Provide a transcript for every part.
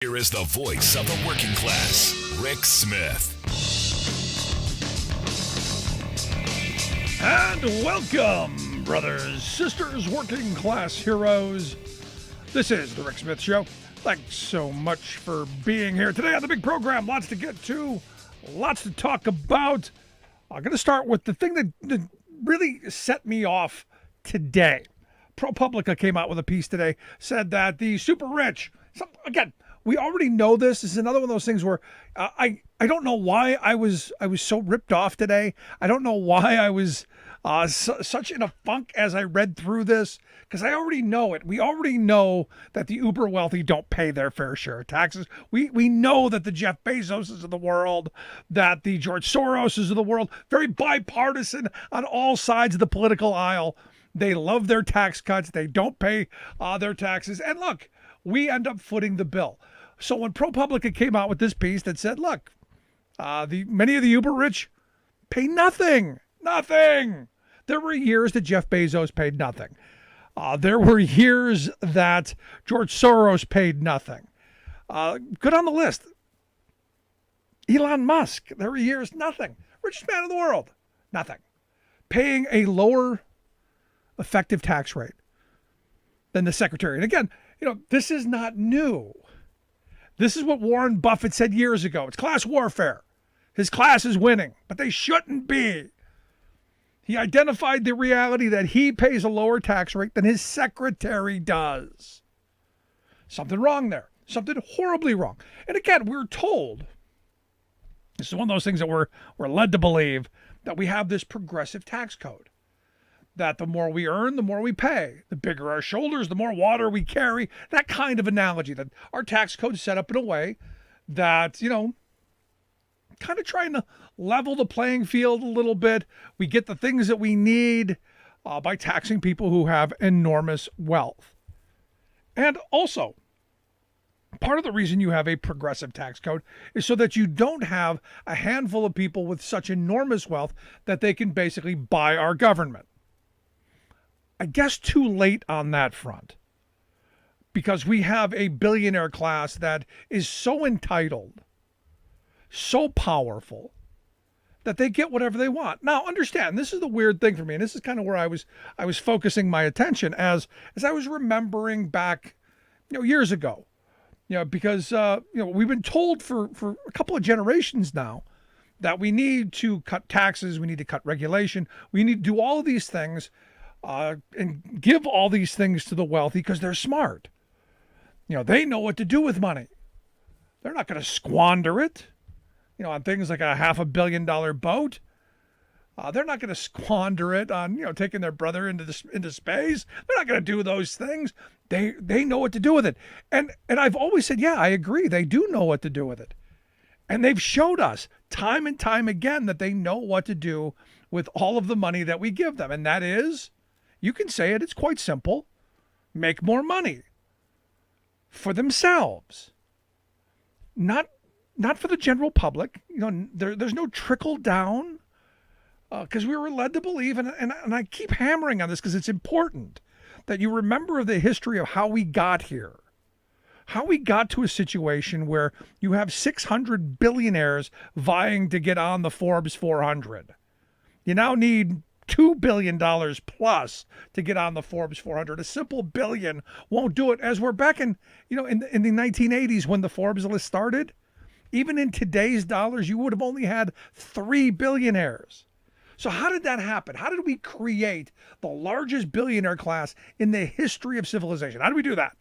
Here is the voice of the working class, Rick Smith. And welcome, brothers, sisters, working class heroes. This is the Rick Smith Show. Thanks so much for being here today on the big program. Lots to get to, lots to talk about. I'm going to start with the thing that really set me off today. ProPublica came out with a piece today, said that the super rich, again, we already know this. This is another one of those things where I don't know why I was so ripped off today. I don't know why I was such in a funk as I read through this, because I already know it. We already know that the uber wealthy don't pay their fair share of taxes. We know that the Jeff Bezoses of the world, that the George Soroses of the world, very bipartisan on all sides of the political aisle. They love their tax cuts. They don't pay their taxes. And look, we end up footing the bill. So when ProPublica came out with this piece that said, look, many of the uber rich pay nothing. There were years that Jeff Bezos paid nothing. There were years that George Soros paid nothing. Good on the list. Elon Musk, there were years, nothing. Richest man in the world, nothing. Paying a lower effective tax rate than the secretary. And again, this is not new. This is what Warren Buffett said years ago. It's class warfare. His class is winning, but they shouldn't be. He identified the reality that he pays a lower tax rate than his secretary does. Something wrong there. Something horribly wrong. And again, we're told, this is one of those things that we're led to believe, that we have this progressive tax code. That the more we earn, the more we pay. The bigger our shoulders, the more water we carry. That kind of analogy, that our tax code is set up in a way that, kind of trying to level the playing field a little bit. We get the things that we need by taxing people who have enormous wealth. And also, part of the reason you have a progressive tax code is so that you don't have a handful of people with such enormous wealth that they can basically buy our government. I guess too late on that front, because we have a billionaire class that is so entitled, so powerful, that they get whatever they want. Now, understand, this is the weird thing for me, and this is kind of where I was focusing my attention as I was remembering back, years ago, because we've been told for a couple of generations now that we need to cut taxes, we need to cut regulation, we need to do all of these things. And give all these things to the wealthy because they're smart. They know what to do with money. They're not going to squander it, on things like a $500 million boat. They're not going to squander it on, taking their brother into space. They're not going to do those things. They know what to do with it. And I've always said, yeah, I agree. They do know what to do with it. And they've showed us time and time again that they know what to do with all of the money that we give them. And that is, you can say it, it's quite simple. Make more money for themselves. Not for the general public. There's no trickle down, because we were led to believe, and I keep hammering on this because it's important that you remember the history of how we got here. How we got to a situation where you have 600 billionaires vying to get on the Forbes 400. You now need $2 billion plus to get on the Forbes 400. A simple billion won't do it. As we're back in the 1980s when the Forbes list started, even in today's dollars, you would have only had 3 billionaires. So how did that happen? How did we create the largest billionaire class in the history of civilization? How did we do that?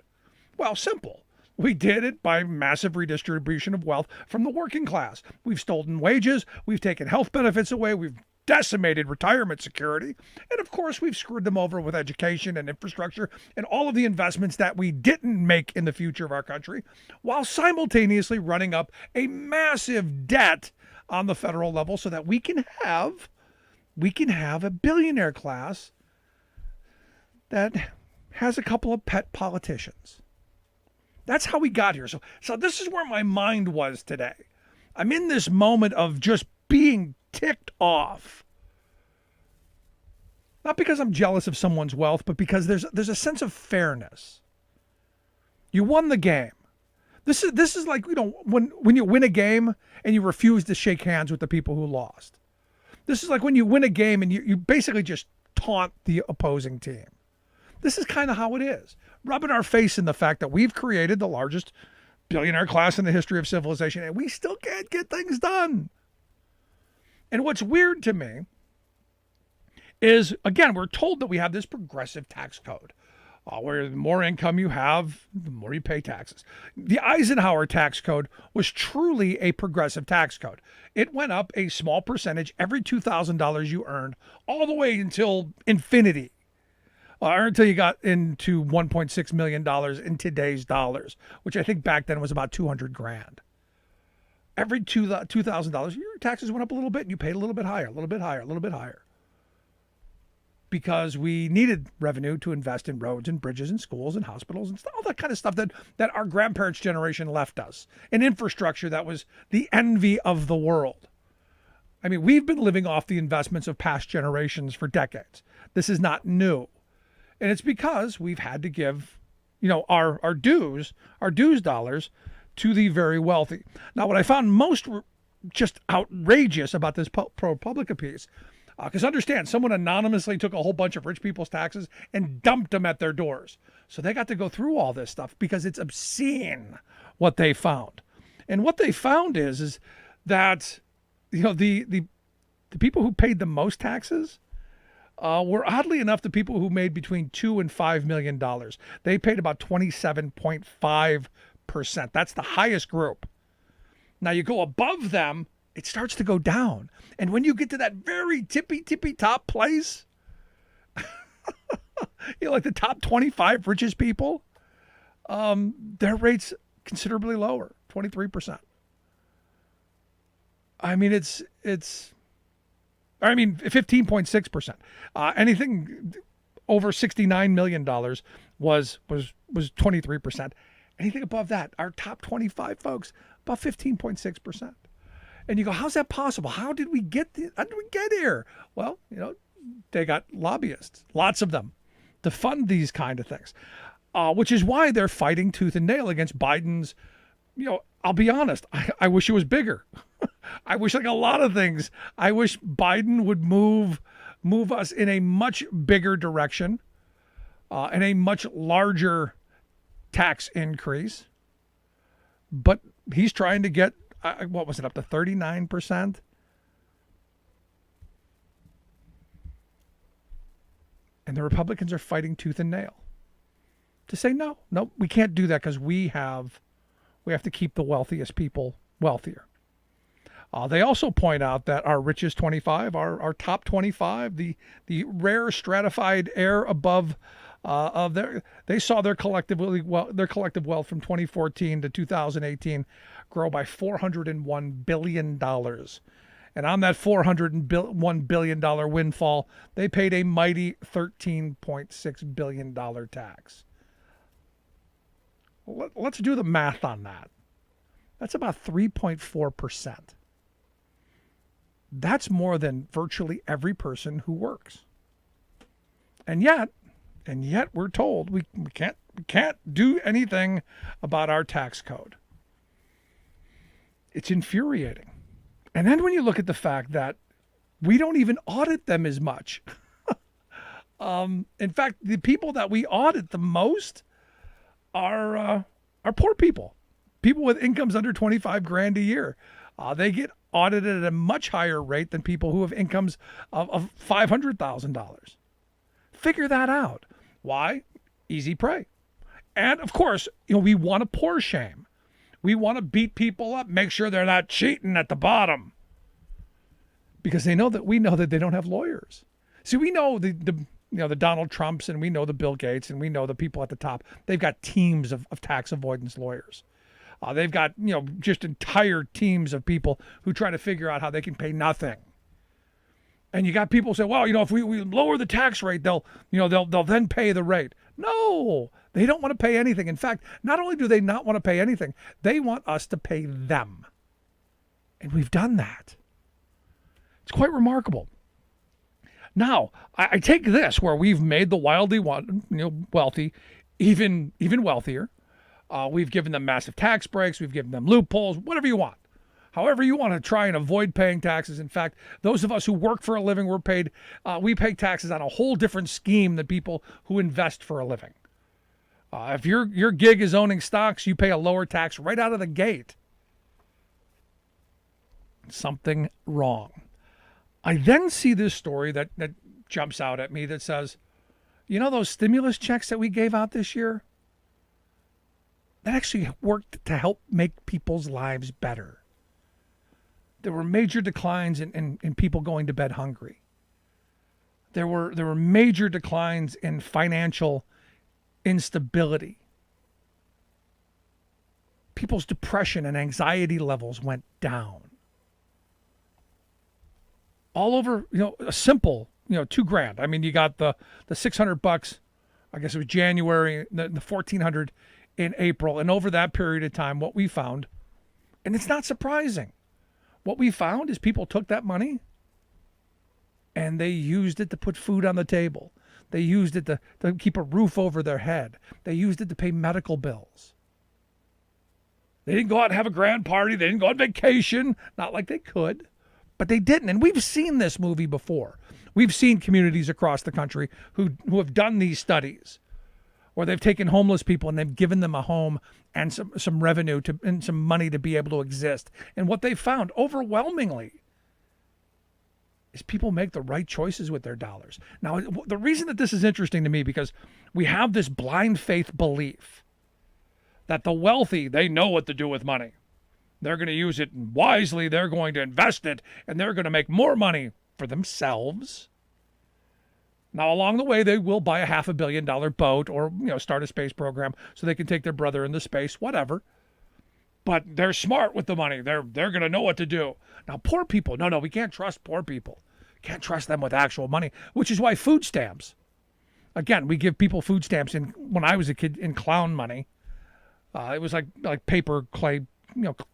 Well, simple. We did it by massive redistribution of wealth from the working class. We've stolen wages. We've taken health benefits away. We've decimated retirement security. And of course, we've screwed them over with education and infrastructure and all of the investments that we didn't make in the future of our country, while simultaneously running up a massive debt on the federal level so that we can have a billionaire class that has a couple of pet politicians. That's how we got here. So this is where my mind was today. I'm in this moment of just being ticked off. Not because I'm jealous of someone's wealth, but because there's a sense of fairness. You won the game. This is like, when you win a game and you refuse to shake hands with the people who lost. This is like when you win a game and you basically just taunt the opposing team. This is kind of how it is. Rubbing our face in the fact that we've created the largest billionaire class in the history of civilization, and we still can't get things done. And what's weird to me is, again, we're told that we have this progressive tax code, where the more income you have, the more you pay taxes. The Eisenhower tax code was truly a progressive tax code. It went up a small percentage every $2,000 you earned, all the way until infinity, or until you got into $1.6 million in today's dollars, which I think back then was about 200 grand. Every $2,000, your taxes went up a little bit, and you paid a little bit higher, a little bit higher, a little bit higher. Because we needed revenue to invest in roads and bridges and schools and hospitals and all that kind of stuff that our grandparents' generation left us. An infrastructure that was the envy of the world. I mean, we've been living off the investments of past generations for decades. This is not new. And it's because we've had to give, our dues dollars to the very wealthy. Now, what I found most just outrageous about this ProPublica piece, because understand, someone anonymously took a whole bunch of rich people's taxes and dumped them at their doors. So they got to go through all this stuff because it's obscene what they found. And what they found is that, the people who paid the most taxes were, oddly enough, the people who made between $2 and $5 million. They paid about 27.5%. That's the highest group. Now you go above them, it starts to go down. And when you get to that very tippy top place, like the top 25 richest people, their rate's considerably lower, 23%. I mean, it's 15.6%. Anything over $69 million was 23%. Anything above that, our top 25 folks, about 15.6%. And you go, how's that possible? How did we get here? Well, they got lobbyists, lots of them, to fund these kind of things, which is why they're fighting tooth and nail against Biden's. I'll be honest, I wish it was bigger. I wish, like a lot of things, I wish Biden would move us in a much bigger direction, and a much larger tax increase. But he's trying to get, what was it, up to 39%? And the Republicans are fighting tooth and nail to say, no, we can't do that because we have to keep the wealthiest people wealthier. They also point out that our richest 25, our top 25, the rare stratified air above they saw their collective wealth from 2014 to 2018 grow by $401 billion. And on that $401 billion windfall, they paid a mighty $13.6 billion tax. Let's do the math on that. That's about 3.4%. That's more than virtually every person who works. And yet we're told we can't do anything about our tax code. It's infuriating. And then when you look at the fact that we don't even audit them as much. In fact, the people that we audit the most are poor people with incomes under 25 grand a year. They get audited at a much higher rate than people who have incomes of $500,000. Figure that out. Why? Easy prey. And of course, we want to poor shame. We want to beat people up, make sure they're not cheating at the bottom. Because we know that they don't have lawyers. See, we know the Donald Trumps, and we know the Bill Gates, and we know the people at the top. They've got teams of tax avoidance lawyers. They've got, just entire teams of people who try to figure out how they can pay nothing. And you got people say, well, if we lower the tax rate, they'll then pay the rate. No, they don't want to pay anything. In fact, not only do they not want to pay anything, they want us to pay them. And we've done that. It's quite remarkable. Now, I take this where we've made the wildly wealthy even wealthier. We've given them massive tax breaks. We've given them loopholes, whatever you want. However you want to try and avoid paying taxes. In fact, those of us who work for a living, we pay taxes on a whole different scheme than people who invest for a living. If your gig is owning stocks, you pay a lower tax right out of the gate. Something wrong. I then see this story that jumps out at me that says, you know those stimulus checks that we gave out this year? That actually worked to help make people's lives better. There were major declines in people going to bed hungry. There were major declines in financial instability. People's depression and anxiety levels went down. All over, a simple, $2,000. I mean, you got the $600, I guess it was January, the $1,400 in April. And over that period of time, what we found, and it's not surprising, what we found is people took that money and they used it to put food on the table. They used it to keep a roof over their head. They used it to pay medical bills. They didn't go out and have a grand party. They didn't go on vacation, not like they could. But they didn't, and we've seen this movie before. We've seen communities across the country who have done these studies, where they've taken homeless people and they've given them a home and some revenue and some money to be able to exist. And what they found overwhelmingly is people make the right choices with their dollars. Now, the reason that this is interesting to me, because we have this blind faith belief that the wealthy, they know what to do with money. They're going to use it wisely. They're going to invest it, and they're going to make more money for themselves. Now, along the way, they will buy a $500 million boat or, start a space program so they can take their brother into space, whatever. But they're smart with the money. They're going to know what to do. Now, poor people, no, we can't trust poor people. Can't trust them with actual money, which is why food stamps. Again, we give people food stamps when I was a kid in clown money. It was like paper, clay,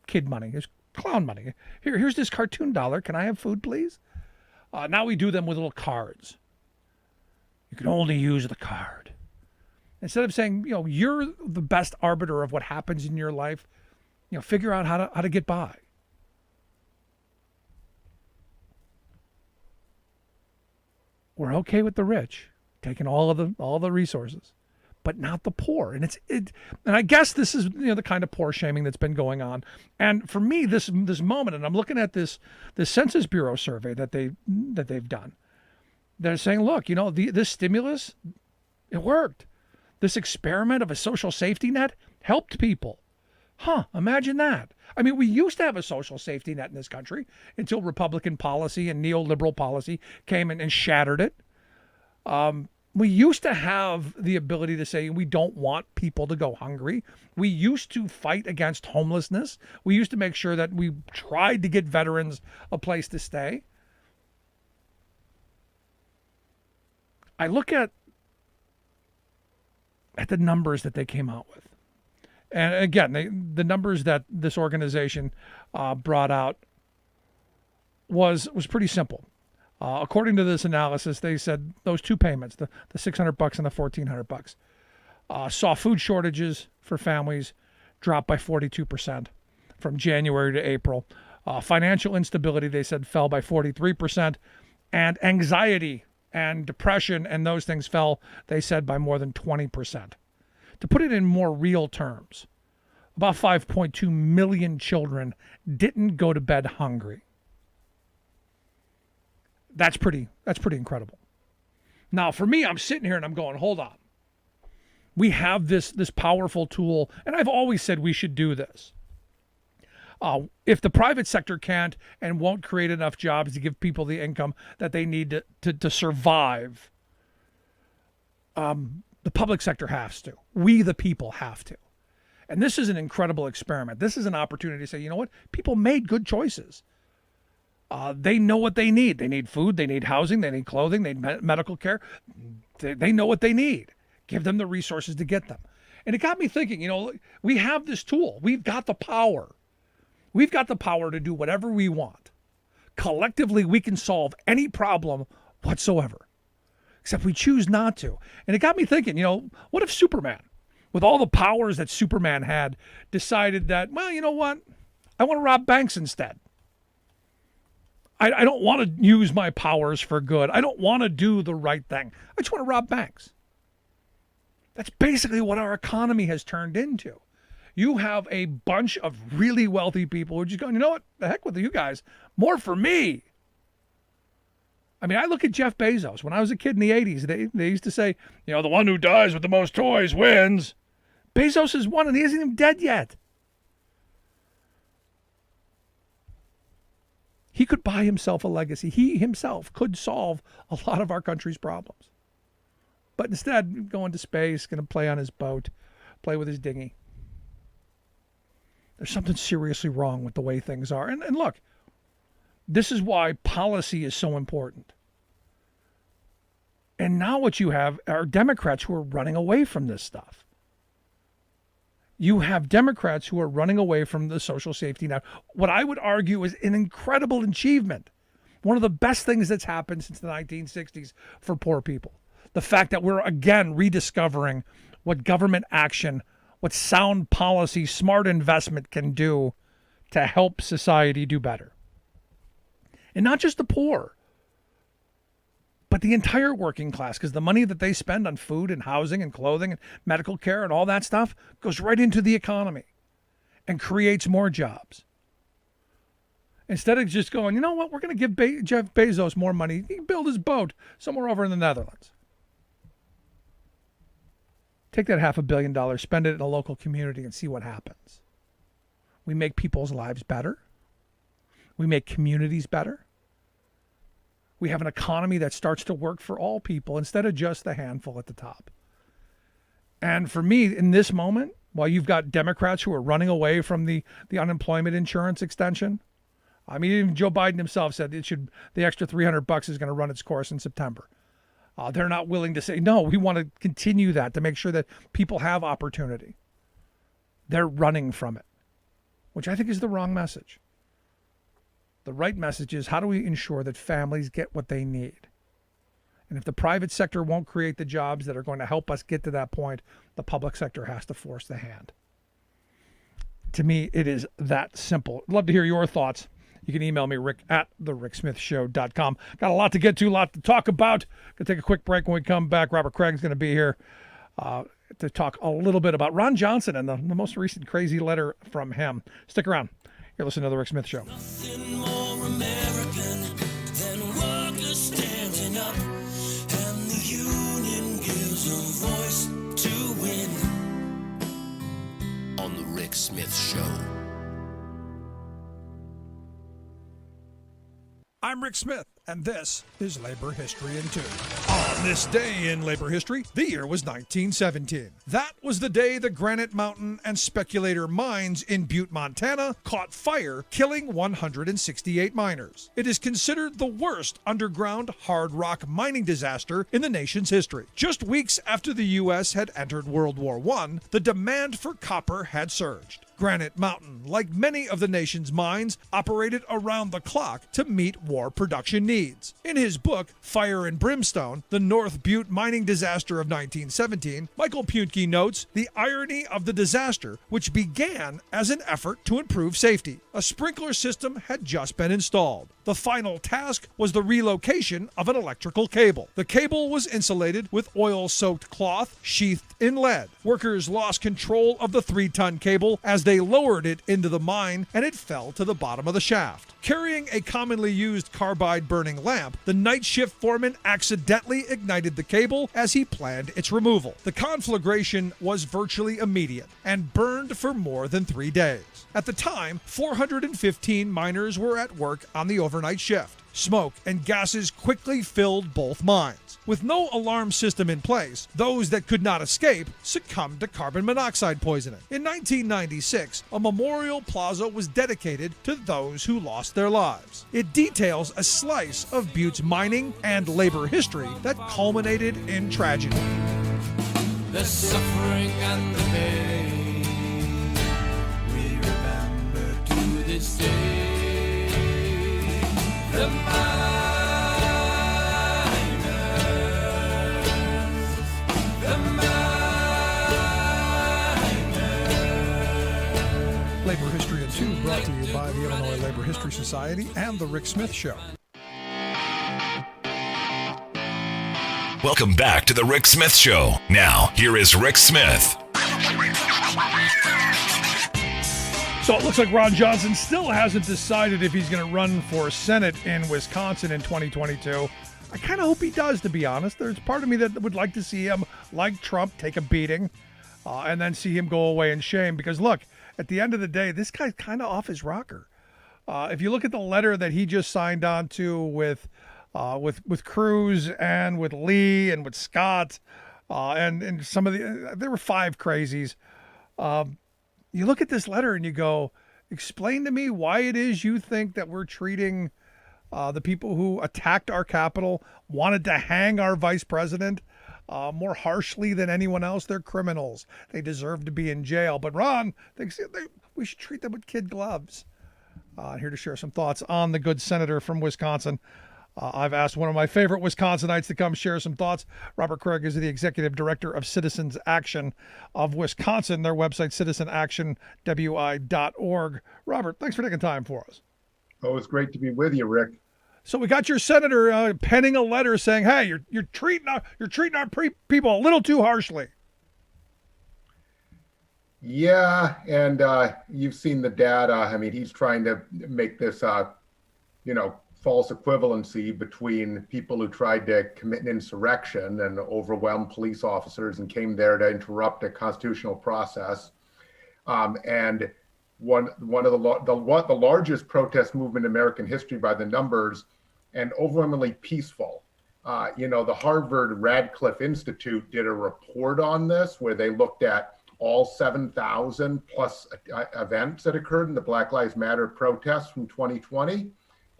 kid money. It's clown money. Here's this cartoon dollar. Can I have food, please? Now we do them with little cards. You can only use the card. Instead of saying, you're the best arbiter of what happens in your life, figure out how to get by. We're okay with the rich taking all the resources, but not the poor. And and I guess this is the kind of poor shaming that's been going on. And for me, this moment, and I'm looking at this Census Bureau survey that they've done. They're saying, look, this stimulus, it worked. This experiment of a social safety net helped people. Imagine that. I mean, we used to have a social safety net in this country until Republican policy and neoliberal policy came in and shattered it. We used to have the ability to say we don't want people to go hungry. We used to fight against homelessness. We used to make sure that we tried to get veterans a place to stay. I look at the numbers that they came out with. And again, the numbers that this organization brought out was pretty simple. According to this analysis, they said those two payments, the $600 and the $1,400, saw food shortages for families drop by 42% from January to April. Financial instability, they said, fell by 43%, and anxiety and depression and those things fell, they said, by more than 20%. To put it in more real terms, about 5.2 million children didn't go to bed hungry. That's pretty incredible. Now, for me, I'm sitting here and I'm going, hold on. We have this powerful tool, and I've always said we should do this. If the private sector can't and won't create enough jobs to give people the income that they need to survive, the public sector has to. We, the people, have to. And this is an incredible experiment. This is an opportunity to say, you know what? People made good choices. They know what they need. They need food. They need housing. They need clothing. They need medical care. They know what they need. Give them the resources to get them. And it got me thinking, we have this tool. We've got the power. We've got the power to do whatever we want. Collectively, we can solve any problem whatsoever, except we choose not to. And it got me thinking, what if Superman? with all the powers that Superman had, decided that, well, you know what? I want to rob banks instead. I don't want to use my powers for good. I don't want to do the right thing. I just want to rob banks. That's basically what our economy has turned into. You have a bunch of really wealthy people who are just going, you know what? The heck with you guys. More for me. I mean, I look at Jeff Bezos. When I was a kid in the 80s, they used to say, you know, the one who dies with the most toys wins. Bezos has won, and he isn't even dead yet. He could buy himself a legacy. He himself could solve a lot of our country's problems. But instead, going to space, going to play on his boat, play with his dinghy. There's something seriously wrong with the way things are. And look, this is why policy is so important. And now what you have are Democrats who are running away from this stuff. You have Democrats who are running away from the social safety net. What I would argue is an incredible achievement. One of the best things that's happened since the 1960s for poor people. The fact that we're again rediscovering what government action, what sound policy, smart investment can do to help society do better. And not just the poor, but the entire working class, because the money that they spend on food and housing and clothing and medical care and all that stuff goes right into the economy and creates more jobs. Instead of just going, you know what, we're going to give Jeff Bezos more money. He can build his boat somewhere over in the Netherlands. Take that $500 million, spend it in a local community and see what happens. We make people's lives better. We make communities better. We have an economy that starts to work for all people instead of just the handful at the top. And for me, in this moment, while you've got Democrats who are running away from the unemployment insurance extension, I mean, even Joe Biden himself said the extra $300 is going to run its course in September. They're not willing to say, no, we want to continue that to make sure that people have opportunity. They're running from it, which I think is the wrong message. The right message is, how do we ensure that families get what they need? And if the private sector won't create the jobs that are going to help us get to that point, the public sector has to force the hand. To me, it is that simple. I'd love to hear your thoughts. You can email me, rick@thericksmithshow.com. Got a lot to get to, a lot to talk about. Going to take a quick break. When we come back, Robert Craig's going to be here to talk a little bit about Ron Johnson and the most recent crazy letter from him. Stick around. You're listening to The Rick Smith Show. Nothing more American than workers standing up, and the union gives a voice to win. On The Rick Smith Show. I'm Rick Smith, and this is Labor History in 2. On this day in labor history, the year was 1917. That was the day the Granite Mountain and Speculator mines in Butte, Montana caught fire, killing 168 miners. It is considered the worst underground hard rock mining disaster in the nation's history. Just weeks after the U.S. had entered World War I, the demand for copper had surged. Granite Mountain, like many of the nation's mines, operated around the clock to meet war production needs. In his book, Fire and Brimstone, The North Butte Mining Disaster of 1917, Michael Punke notes the irony of the disaster, which began as an effort to improve safety. A sprinkler system had just been installed. The final task was the relocation of an electrical cable. The cable was insulated with oil-soaked cloth sheathed in lead. Workers lost control of the 3-ton cable as they lowered it into the mine, and it fell to the bottom of the shaft. Carrying a commonly used carbide-burning lamp, the night shift foreman accidentally ignited the cable as he planned its removal. The conflagration was virtually immediate and burned for more than 3 days. At the time, 415 miners were at work on the overnight shift. Smoke and gases quickly filled both mines. With no alarm system in place, those that could not escape succumbed to carbon monoxide poisoning. In 1996, a memorial plaza was dedicated to those who lost their lives. It details a slice of Butte's mining and labor history that culminated in tragedy. The suffering and the pain we remember to this day. The miners, the miners. brought to you by the Illinois Labor History Society and The Rick Smith Show. Welcome back to the Rick Smith Show. Now, here is Rick Smith. So it looks like Ron Johnson still hasn't decided if he's going to run for Senate in Wisconsin in 2022. I kind of hope he does, to be honest. There's part of me that would like to see him, like Trump, take a beating and then see him go away in shame. Because, look, at the end of the day, this guy's kind of off his rocker. If you look at the letter that he just signed on to with Cruz and with Lee and with Scott and some of there were 5 crazies. You look at this letter and you go, explain to me why it is you think that we're treating the people who attacked our Capitol, wanted to hang our vice president more harshly than anyone else. They're criminals. They deserve to be in jail. But Ron thinks we should treat them with kid gloves. Here to share some thoughts on the good senator from Wisconsin. I've asked one of my favorite Wisconsinites to come share some thoughts. Robert Craig is the executive director of Citizens Action of Wisconsin. Their website, citizenactionwi.org. Robert, thanks for taking time for us. Oh, it's great to be with you, Rick. So we got your senator penning a letter saying, "Hey, you're treating our people a little too harshly." Yeah, and you've seen the data. I mean, he's trying to make this, false equivalency between people who tried to commit an insurrection and overwhelm police officers and came there to interrupt a constitutional process. And one of the largest protest movement in American history by the numbers, and overwhelmingly peaceful. The Harvard Radcliffe Institute did a report on this where they looked at all 7,000 plus events that occurred in the Black Lives Matter protests from 2020.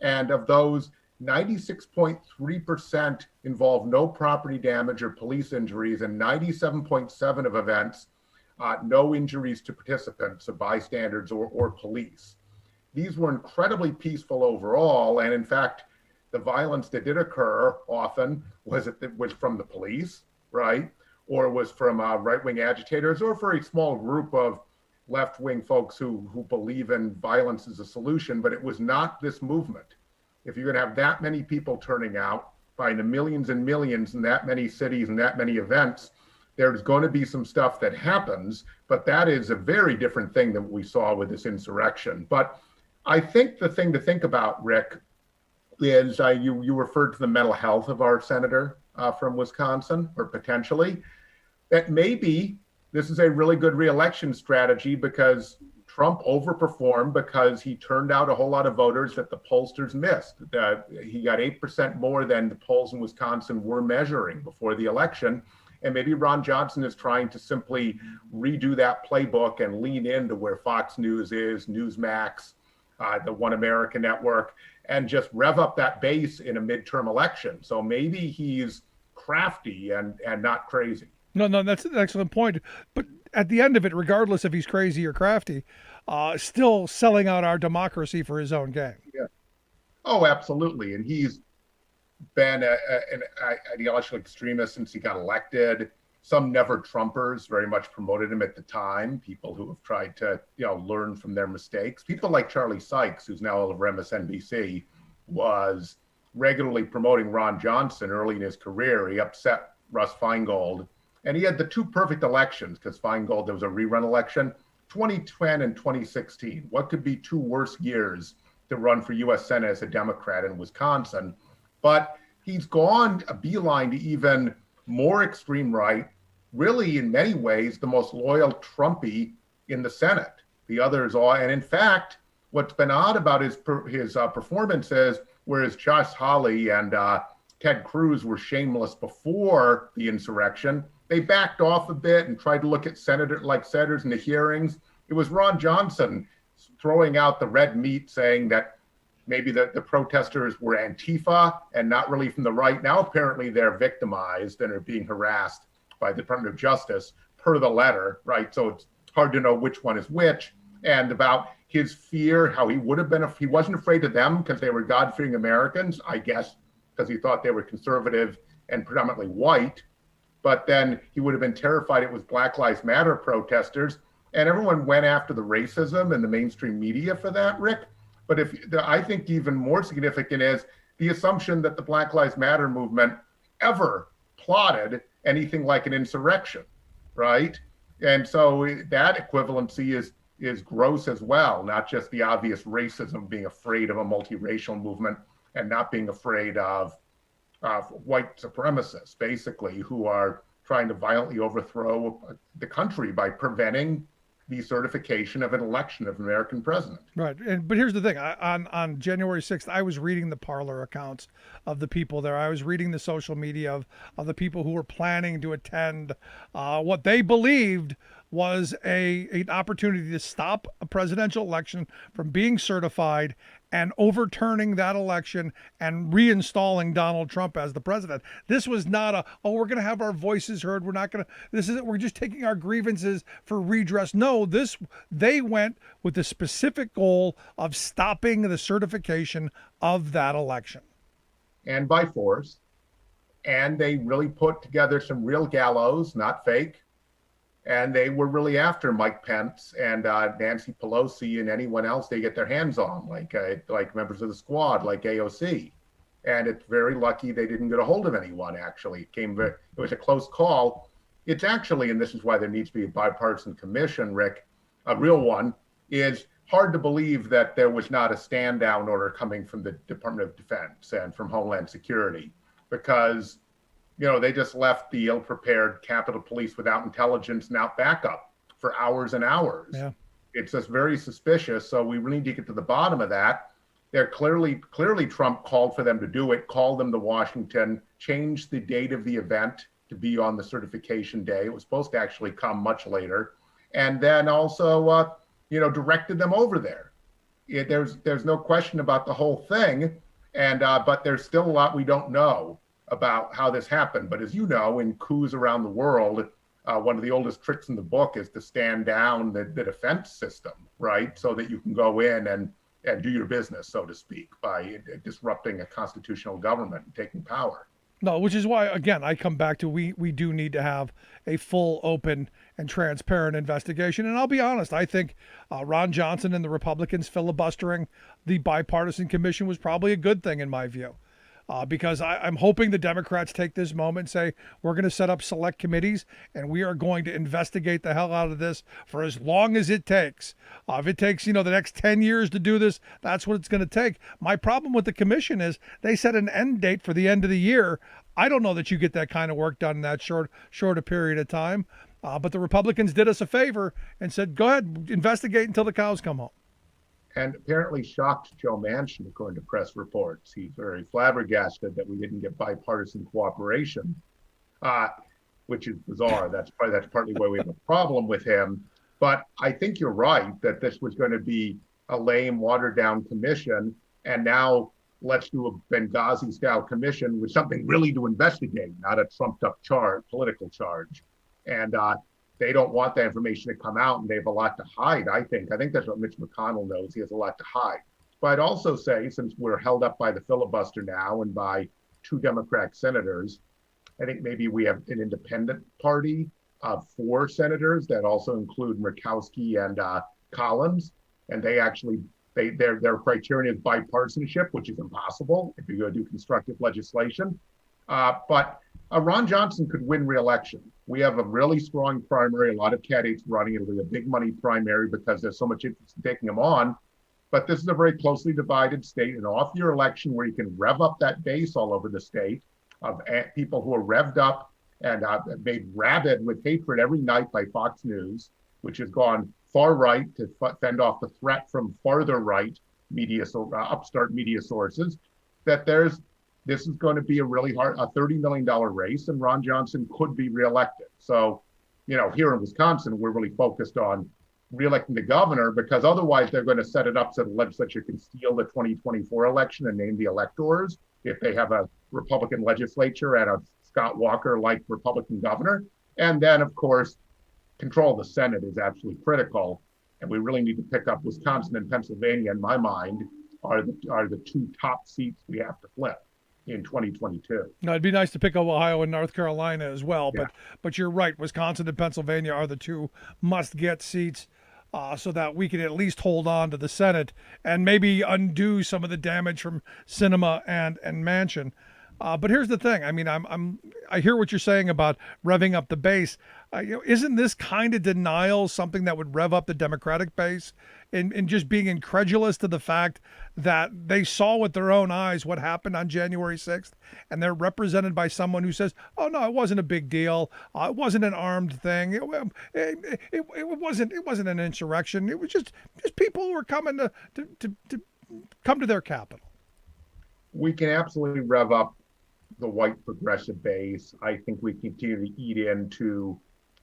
And of those, 96.3% involved no property damage or police injuries, and 97.7% of events, no injuries to participants, so bystanders or police. These were incredibly peaceful overall, and in fact, the violence that did occur often was from the police, right? Or was from right-wing agitators, or for a small group of left-wing folks who believe in violence as a solution, but it was not this movement. If you're going to have that many people turning out by the millions and millions in that many cities and that many events, there's going to be some stuff that happens, but that is a very different thing than what we saw with this insurrection. But I think the thing to think about, Rick, is you referred to the mental health of our senator from Wisconsin, or potentially, that maybe this is a really good reelection strategy because Trump overperformed because he turned out a whole lot of voters that the pollsters missed. He got 8% more than the polls in Wisconsin were measuring before the election. And maybe Ron Johnson is trying to simply redo that playbook and lean into where Fox News is, Newsmax, the One America Network, and just rev up that base in a midterm election. So maybe he's crafty and not crazy. No, that's an excellent point. But at the end of it, regardless if he's crazy or crafty, still selling out our democracy for his own gain. Yeah. Oh, absolutely. And he's been an ideological extremist since he got elected. Some never Trumpers very much promoted him at the time. People who have tried to, learn from their mistakes. People like Charlie Sykes, who's now all over MSNBC, was regularly promoting Ron Johnson early in his career. He upset Russ Feingold. And he had the 2 perfect elections because Feingold, there was a rerun election, 2010 and 2016. What could be 2 worse years to run for U.S. Senate as a Democrat in Wisconsin? But he's gone a beeline to even more extreme right, really in many ways the most loyal Trumpy in the Senate. The others are, and in fact, what's been odd about his performance is, whereas Josh Hawley and Ted Cruz were shameless before the insurrection, they backed off a bit and tried to look at senators in the hearings. It was Ron Johnson throwing out the red meat, saying that maybe the protesters were Antifa and not really from the right. Now, apparently, they're victimized and are being harassed by the Department of Justice per the letter, right? So it's hard to know which one is which. And about his fear, how he would have been if he wasn't afraid of them because they were God-fearing Americans, I guess, because he thought they were conservative and predominantly white. But then he would have been terrified it was Black Lives Matter protesters. And everyone went after the racism in the mainstream media for that, Rick. But I think even more significant is the assumption that the Black Lives Matter movement ever plotted anything like an insurrection, right? And so that equivalency is gross as well, not just the obvious racism, being afraid of a multiracial movement and not being afraid of white supremacists, basically, who are trying to violently overthrow the country by preventing the certification of an election of an American president. Right. But here's the thing. On January 6th, I was reading the Parler accounts of the people there. I was reading the social media of the people who were planning to attend what they believed was an opportunity to stop a presidential election from being certified and overturning that election and reinstalling Donald Trump as the president. This was not we're going to have our voices heard. We're just taking our grievances for redress. No, they went with the specific goal of stopping the certification of that election. And by force. And they really put together some real gallows, not fake. And they were really after Mike Pence and Nancy Pelosi and anyone else they get their hands on, like members of the squad, like AOC. And it's very lucky they didn't get a hold of anyone, actually. It was a close call. It's actually, and this is why there needs to be a bipartisan commission, Rick, a real one, is hard to believe that there was not a stand down order coming from the Department of Defense and from Homeland Security, because they just left the ill-prepared Capitol Police without intelligence and out backup for hours and hours. Yeah. It's just very suspicious. So we really need to get to the bottom of that. They're clearly Trump called for them to do it, called them to Washington, changed the date of the event to be on the certification day. It was supposed to actually come much later. And then also, directed them over there. There's no question about the whole thing. And but there's still a lot we don't know about how this happened. But as you know, in coups around the world, one of the oldest tricks in the book is to stand down the defense system, right? So that you can go in and do your business, so to speak, by disrupting a constitutional government and taking power. No, which is why, again, I come back to we do need to have a full, open, and transparent investigation. And I'll be honest, I think Ron Johnson and the Republicans filibustering the bipartisan commission was probably a good thing in my view. Because I'm hoping the Democrats take this moment and say, we're going to set up select committees and we are going to investigate the hell out of this for as long as it takes. If it takes, the next 10 years to do this, that's what it's going to take. My problem with the commission is they set an end date for the end of the year. I don't know that you get that kind of work done in that short a period of time. But the Republicans did us a favor and said, go ahead, investigate until the cows come home. And apparently shocked Joe Manchin, according to press reports. He's very flabbergasted that we didn't get bipartisan cooperation, which is bizarre. That's partly why we have a problem with him. But I think you're right that this was going to be a lame, watered-down commission, and now let's do a Benghazi-style commission with something really to investigate, not a trumped-up political charge. And they don't want that information to come out, and they have a lot to hide, I think. I think that's what Mitch McConnell knows. He has a lot to hide. But I'd also say, since we're held up by the filibuster now and by 2 Democrat senators, I think maybe we have an independent party of 4 senators that also include Murkowski and Collins. And they actually, their criterion is bipartisanship, which is impossible if you go do constructive legislation. But Ron Johnson could win re-election. We have a really strong primary, a lot of candidates running. It'll be a big money primary because there's so much interest in taking him on. But this is a very closely divided state. And off your election where you can rev up that base all over the state of people who are revved up and made rabid with hatred every night by Fox News, which has gone far right to fend off the threat from farther right media, upstart media sources, that this is going to be a really hard, a $30 million race, and Ron Johnson could be reelected. So, here in Wisconsin, we're really focused on reelecting the governor, because otherwise they're going to set it up so the legislature can steal the 2024 election and name the electors if they have a Republican legislature and a Scott Walker-like Republican governor. And then, of course, control of the Senate is absolutely critical. And we really need to pick up Wisconsin and Pennsylvania, in my mind, are the 2 top seats we have to flip. in 2022. No, it'd be nice to pick up Ohio and North Carolina as well, Yeah. but you're right. Wisconsin and Pennsylvania are the two must-get seats, so that we can at least hold on to the Senate and maybe undo some of the damage from Sinema and Manchin. But here's the thing. I mean, I hear what you're saying about revving up the base. Isn't this kind of denial something that would rev up the Democratic base, in just being incredulous to the fact that they saw with their own eyes what happened on January 6th, and they're represented by someone who says, "Oh no, it wasn't a big deal. It wasn't an armed thing. It wasn't an insurrection. It was just people who were coming to come to their capital." We can absolutely rev up the white progressive base. I think we continue to eat into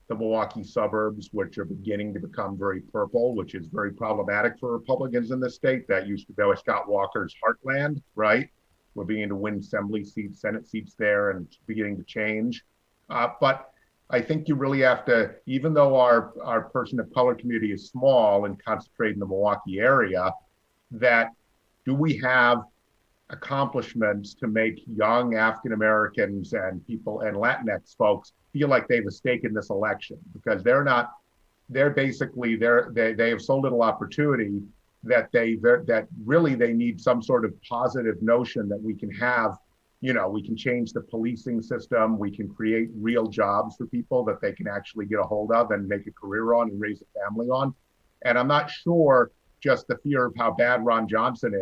the Milwaukee suburbs, which are beginning to become very purple, which is very problematic for Republicans in the state. That used to be Scott Walker's heartland, right? We're beginning to win assembly seats, Senate seats there, and it's beginning to change. But I think you really have to, even though our person of color community is small and concentrated in the Milwaukee area, that do we have accomplishments to make young African Americans and people and Latinx folks feel like they've a stake in this election, because they have so little opportunity that that really they need some sort of positive notion that we can have, we can change the policing system, we can create real jobs for people that they can actually get a hold of and make a career on and raise a family on. And I'm not sure just the fear of how bad Ron Johnson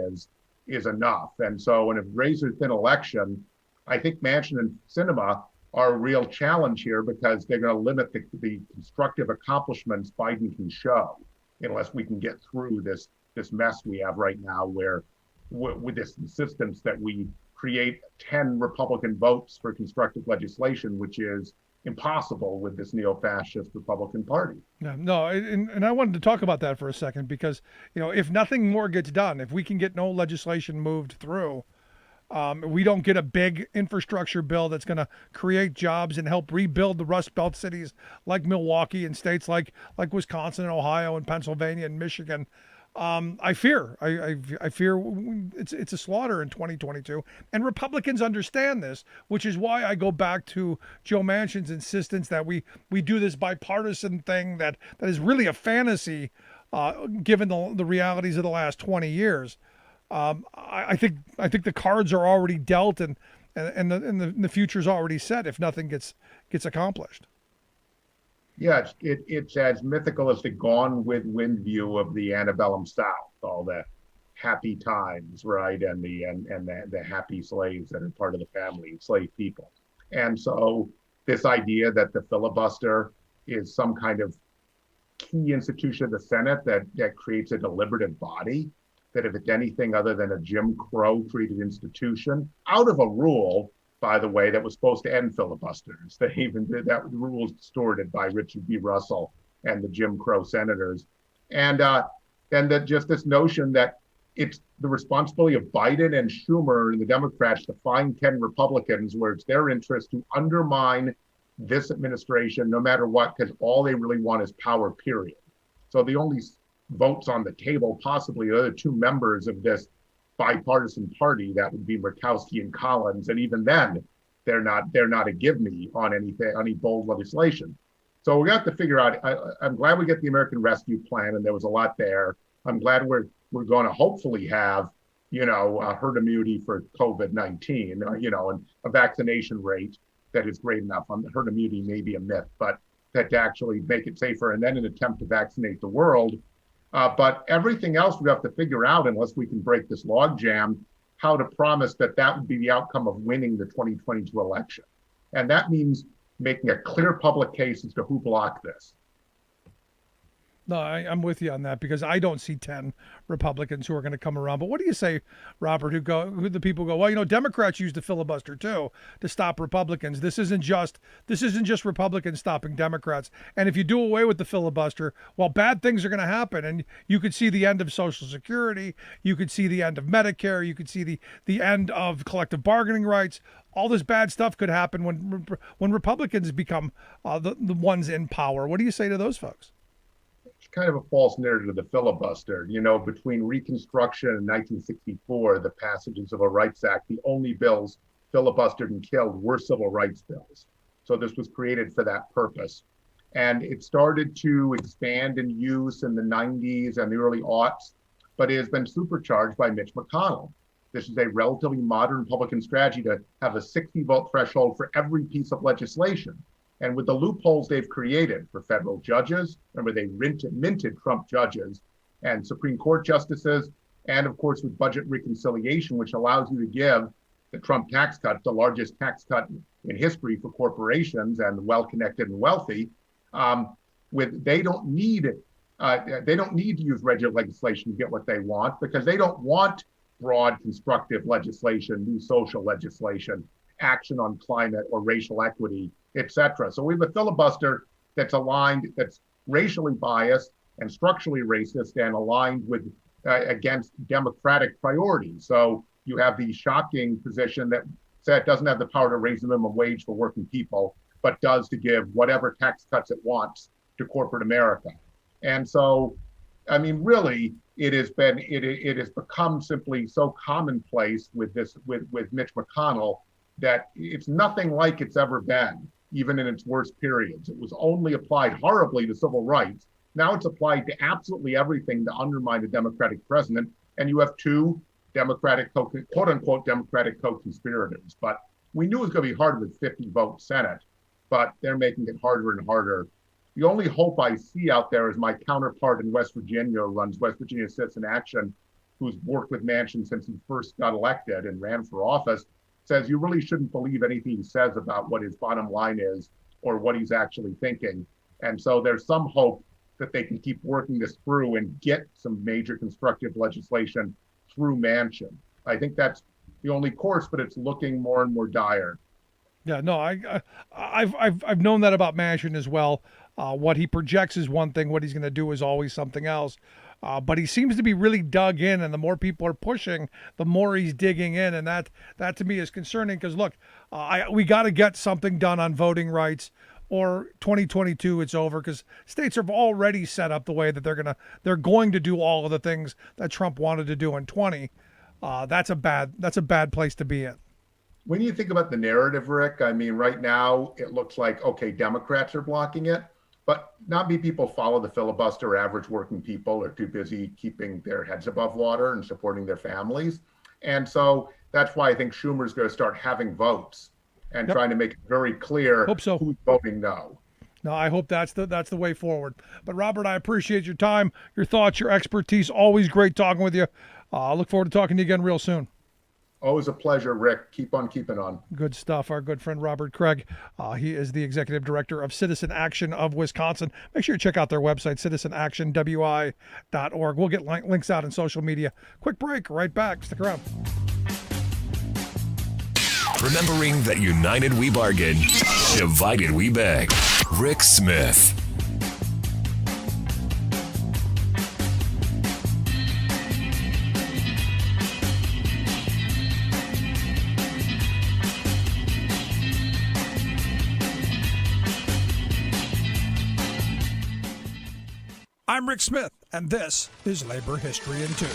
is enough. And so in a razor thin election, I think Manchin and Sinema are a real challenge here, because they're going to limit the constructive accomplishments Biden can show, unless we can get through this mess we have right now, where with this insistence that we create 10 Republican votes for constructive legislation, which is impossible with this neo-fascist Republican Party. Yeah, no, and I wanted to talk about that for a second, because if nothing more gets done, if we can get no legislation moved through, we don't get a big infrastructure bill that's going to create jobs and help rebuild the Rust Belt cities like Milwaukee and states like Wisconsin and Ohio and Pennsylvania and Michigan. I fear it's a slaughter in 2022, and Republicans understand this, which is why I go back to Joe Manchin's insistence that we do this bipartisan thing that is really a fantasy, given the realities of the last 20 years. I think the cards are already dealt, and the future's already set if nothing gets accomplished. Yeah, it's as mythical as the Gone with Wind view of the antebellum South, all the happy times, right, and the happy slaves that are part of the family, enslaved people. And so this idea that the filibuster is some kind of key institution of the Senate that creates a deliberative body, that if it's anything other than a Jim Crow treated institution, out of a rule, by the way, that was supposed to end filibusters. They even did that. The rule was distorted by Richard B. Russell and the Jim Crow senators. And that just this notion that it's the responsibility of Biden and Schumer and the Democrats to find 10 Republicans where it's their interest to undermine this administration, no matter what, because all they really want is power, period. So the only votes on the table possibly are the two members of this bipartisan party, that would be Murkowski and Collins, and even then, they're not a give me on any bold legislation. So we got to figure out. I'm glad we get the American Rescue Plan, and there was a lot there. I'm glad we're going to hopefully have herd immunity for COVID-19, and a vaccination rate that is great enough. Herd immunity may be a myth, but that to actually make it safer, and then an attempt to vaccinate the world. But everything else we have to figure out, unless we can break this logjam, how to promise that would be the outcome of winning the 2022 election. And that means making a clear public case as to who blocked this. No, I'm with you on that, because I don't see 10 Republicans who are going to come around. But what do you say, Robert, who the people go, well, Democrats use the filibuster too to stop Republicans. This isn't just Republicans stopping Democrats. And if you do away with the filibuster, well, bad things are going to happen. And you could see the end of Social Security. You could see the end of Medicare. You could see the end of collective bargaining rights. All this bad stuff could happen when Republicans become the ones in power. What do you say to those folks? It's kind of a false narrative of the filibuster. Between Reconstruction and 1964, the passages of a Rights Act, the only bills filibustered and killed were civil rights bills. So this was created for that purpose. And it started to expand in use in the 90s and the early aughts, but it has been supercharged by Mitch McConnell. This is a relatively modern Republican strategy to have a 60-vote threshold for every piece of legislation. And with the loopholes they've created for federal judges, remember they minted Trump judges and Supreme Court justices, and of course with budget reconciliation, which allows you to give the Trump tax cut, the largest tax cut in history for corporations and the well-connected and wealthy. They don't need to use regular legislation to get what they want, because they don't want broad constructive legislation, new social legislation, action on climate or racial equity, etc. So we have a filibuster that's aligned, that's racially biased and structurally racist and aligned with against democratic priorities. So you have the shocking position that it doesn't have the power to raise the minimum wage for working people, but does to give whatever tax cuts it wants to corporate America. And so, I mean, really, it has become simply so commonplace with Mitch McConnell that it's nothing like it's ever been, even in its worst periods. It was only applied horribly to civil rights. Now it's applied to absolutely everything to undermine the Democratic president. And you have two quote unquote Democratic co-conspirators. But we knew it was going to be hard with 50-vote Senate, but they're making it harder and harder. The only hope I see out there is my counterpart in West Virginia, runs West Virginia Citizen Action, who's worked with Manchin since he first got elected and ran for office, says you really shouldn't believe anything he says about what his bottom line is or what he's actually thinking. And so there's some hope that they can keep working this through and get some major constructive legislation through Manchin. I think that's the only course, but it's looking more and more dire. Yeah, no, I've known that about Manchin as well. What he projects is one thing. What he's going to do is always something else. But he seems to be really dug in, and the more people are pushing, the more he's digging in, and that to me is concerning. Because look, we got to get something done on voting rights, or 2022 it's over. Because states have already set up the way that they're going to do all of the things that Trump wanted to do in 20. That's a bad place to be in. When you think about the narrative, Rick, I mean, right now it looks like, okay, Democrats are blocking it, but not many people follow the filibuster. Average working people are too busy keeping their heads above water and supporting their families. And so that's why I think Schumer's going to start having votes and trying to make it very clear who's voting no. No, I hope that's the way forward. But Robert, I appreciate your time, your thoughts, your expertise. Always great talking with you. I look forward to talking to you again real soon. Always a pleasure, Rick. Keep on keeping on. Good stuff. Our good friend Robert Craig. He is the executive director of Citizen Action of Wisconsin. Make sure you check out their website, citizenactionwi.org. We'll get links out on social media. Quick break. Right back. Stick around. Remembering that united we bargain, divided we beg. Rick Smith. I'm Rick Smith, and this is Labor History in 2.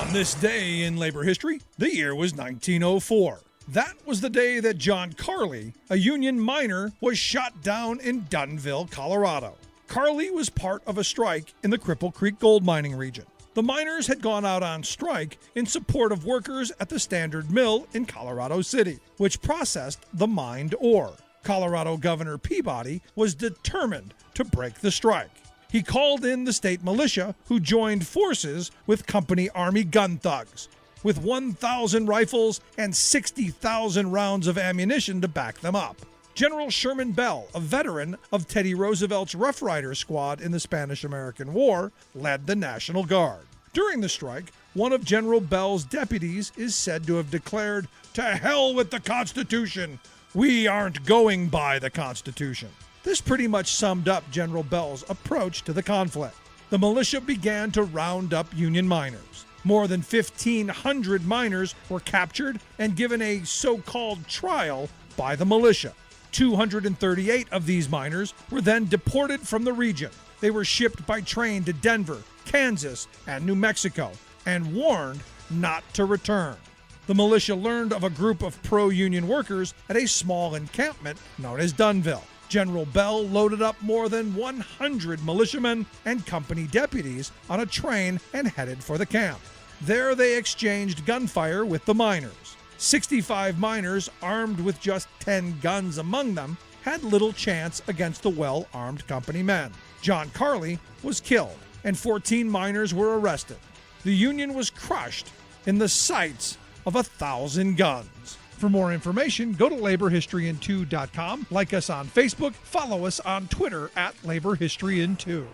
On this day in labor history, the year was 1904. That was the day that John Carley, a union miner, was shot down in Dunnville, Colorado. Carley was part of a strike in the Cripple Creek gold mining region. The miners had gone out on strike in support of workers at the Standard Mill in Colorado City, which processed the mined ore. Colorado Governor Peabody was determined to break the strike. He called in the state militia, who joined forces with company army gun thugs, with 1,000 rifles and 60,000 rounds of ammunition to back them up. General Sherman Bell, a veteran of Teddy Roosevelt's Rough Rider Squad in the Spanish-American War, led the National Guard. During the strike, one of General Bell's deputies is said to have declared, "To hell with the Constitution! We aren't going by the Constitution." This pretty much summed up General Bell's approach to the conflict. The militia began to round up Union miners. More than 1,500 miners were captured and given a so-called trial by the militia. 238 of these miners were then deported from the region. They were shipped by train to Denver, Kansas, and New Mexico, and warned not to return. The militia learned of a group of pro-union workers at a small encampment known as Dunville. General Bell loaded up more than 100 militiamen and company deputies on a train and headed for the camp. There they exchanged gunfire with the miners. 65 miners, armed with just 10 guns among them, had little chance against the well-armed company men. John Carley was killed, and 14 miners were arrested. The Union was crushed in the sights of 1,000 guns. For more information, go to laborhistoryin2.com, like us on Facebook, follow us on Twitter at laborhistoryin2.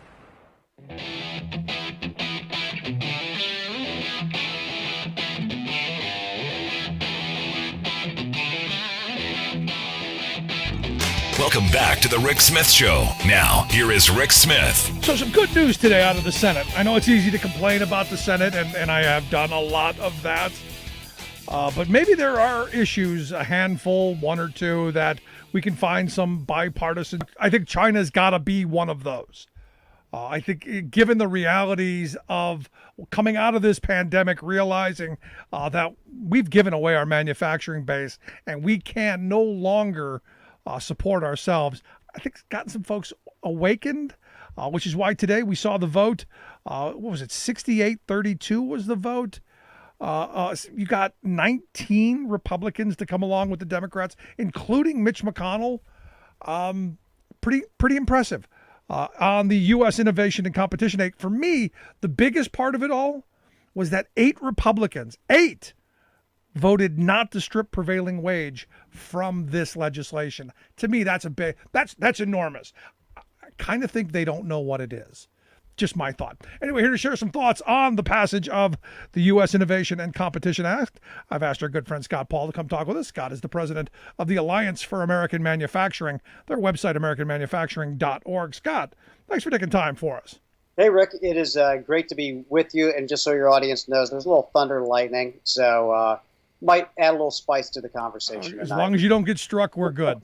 Welcome back to the Rick Smith Show. Now, here is Rick Smith. So some good news today out of the Senate. I know it's easy to complain about the Senate, and I have done a lot of that. But maybe there are issues, a handful, one or two, that we can find some bipartisan. I think China's got to be one of those. I think given the realities of coming out of this pandemic, realizing that we've given away our manufacturing base and we can no longer support ourselves, I think it's gotten some folks awakened, which is why today we saw the vote. What was it? 68-32 was the vote. You got 19 Republicans to come along with the Democrats, including Mitch McConnell. Pretty impressive. On the U.S. Innovation and Competition Act, for me, the biggest part of it all was that 8 Republicans, 8, voted not to strip prevailing wage from this legislation. To me, that's enormous. I kind of think they don't know what it is. Just my thought. Anyway, here to share some thoughts on the passage of the U.S. Innovation and Competition Act, I've asked our good friend Scott Paul to come talk with us. Scott is the president of the Alliance for American Manufacturing, their website, americanmanufacturing.org. Scott, thanks for taking time for us. Hey, Rick, it is great to be with you. And just so your audience knows, there's a little thunder and lightning, so might add a little spice to the conversation. As long as you don't get struck, we're good.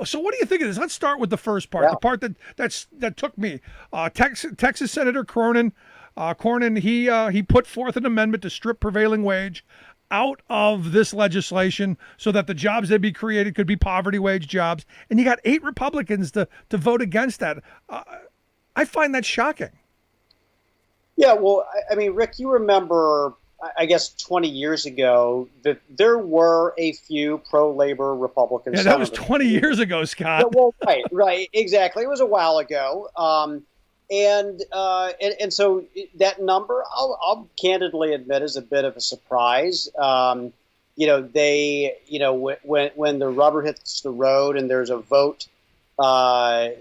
So what do you think of this? Let's start with the first part, the part that took me. Texas Senator Cornyn, he put forth an amendment to strip prevailing wage out of this legislation so that the jobs that be created could be poverty wage jobs. And you got 8 Republicans to vote against that. I find that shocking. Yeah, well, I mean, Rick, you remember, I guess 20 years ago, that there were a few pro-labor Republicans. Yeah, that was 20 years ago, Scott. Well, right, exactly. It was a while ago, and so that number, I'll candidly admit, is a bit of a surprise. When the rubber hits the road and there's a vote, that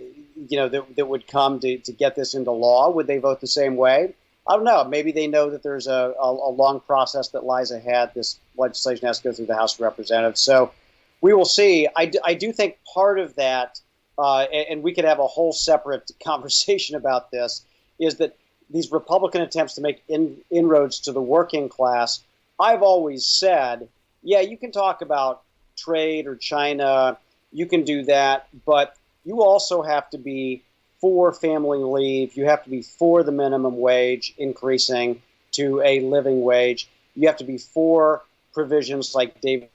would come to get this into law, would they vote the same way? I don't know. Maybe they know that there's a long process that lies ahead. This legislation has to go through the House of Representatives. So we will see. I do think part of that, and we could have a whole separate conversation about this, is that these Republican attempts to make inroads to the working class, I've always said, yeah, you can talk about trade or China, you can do that, but you also have to be for family leave. You have to be for the minimum wage increasing to a living wage. You have to be for provisions like David.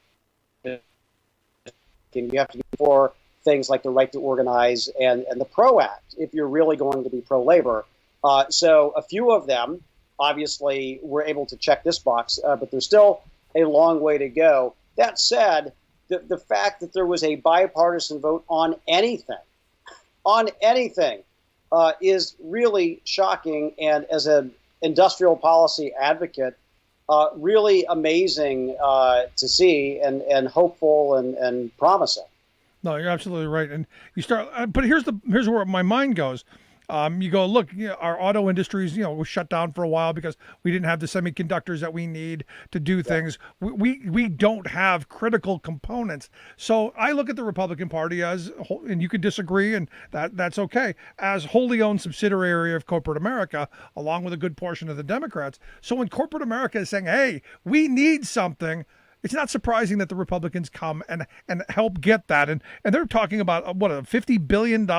You have to be for things like the right to organize and the PRO Act if you're really going to be pro-labor. So a few of them, obviously, were able to check this box, but there's still a long way to go. That said, the fact that there was a bipartisan vote on anything, is really shocking, and as an industrial policy advocate, really amazing to see, and hopeful and promising. No, you're absolutely right. And you start, but here's where my mind goes. You go, look, our auto industries, was shut down for a while because we didn't have the semiconductors that we need to do things. We don't have critical components. So I look at the Republican Party as, and you could disagree, and that's okay, as wholly owned subsidiary of corporate America, along with a good portion of the Democrats. So when corporate America is saying, hey, we need something, it's not surprising that the Republicans come and help get that. And they're talking about, what, $50 billion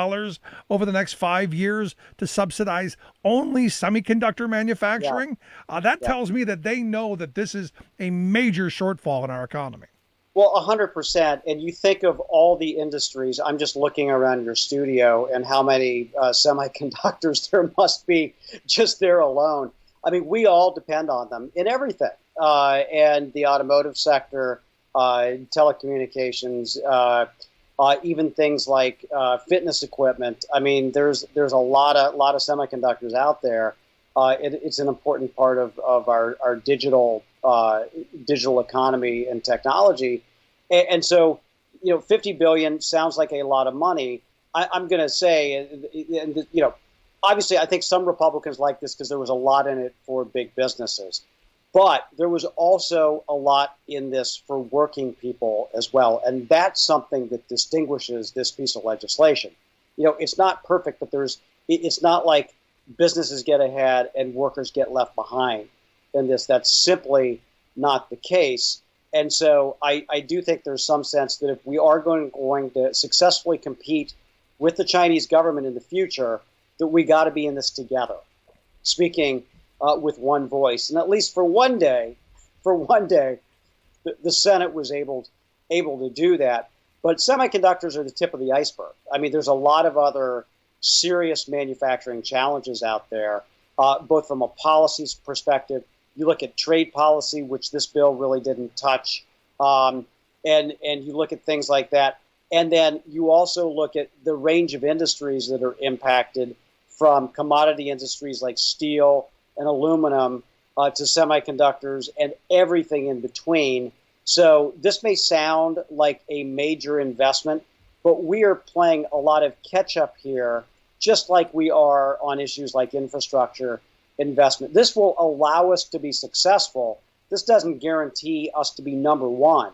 over the next 5 years to subsidize only semiconductor manufacturing. That tells me that they know that this is a major shortfall in our economy. Well, 100%. And you think of all the industries. I'm just looking around your studio and how many semiconductors there must be just there alone. I mean, we all depend on them in everything. And the automotive sector, telecommunications, even things like fitness equipment. I mean, there's a lot of semiconductors out there. It's an important part of our digital economy and technology. And so, 50 billion sounds like a lot of money. I'm going to say, obviously, I think some Republicans like this because there was a lot in it for big businesses. But there was also a lot in this for working people as well. And that's something that distinguishes this piece of legislation. It's not perfect, but it's not like businesses get ahead and workers get left behind in this. That's simply not the case. And so I do think there's some sense that if we are going to successfully compete with the Chinese government in the future, that we got to be in this together, speaking with one voice. And at least for one day, the Senate was able to do that. But semiconductors are the tip of the iceberg. I mean, there's a lot of other serious manufacturing challenges out there, both from a policy perspective. You look at trade policy, which this bill really didn't touch, and you look at things like that. And then you also look at the range of industries that are impacted, from commodity industries like steel and aluminum to semiconductors and everything in between. So this may sound like a major investment, but we are playing a lot of catch up here, just like we are on issues like infrastructure investment. This will allow us to be successful. This doesn't guarantee us to be number one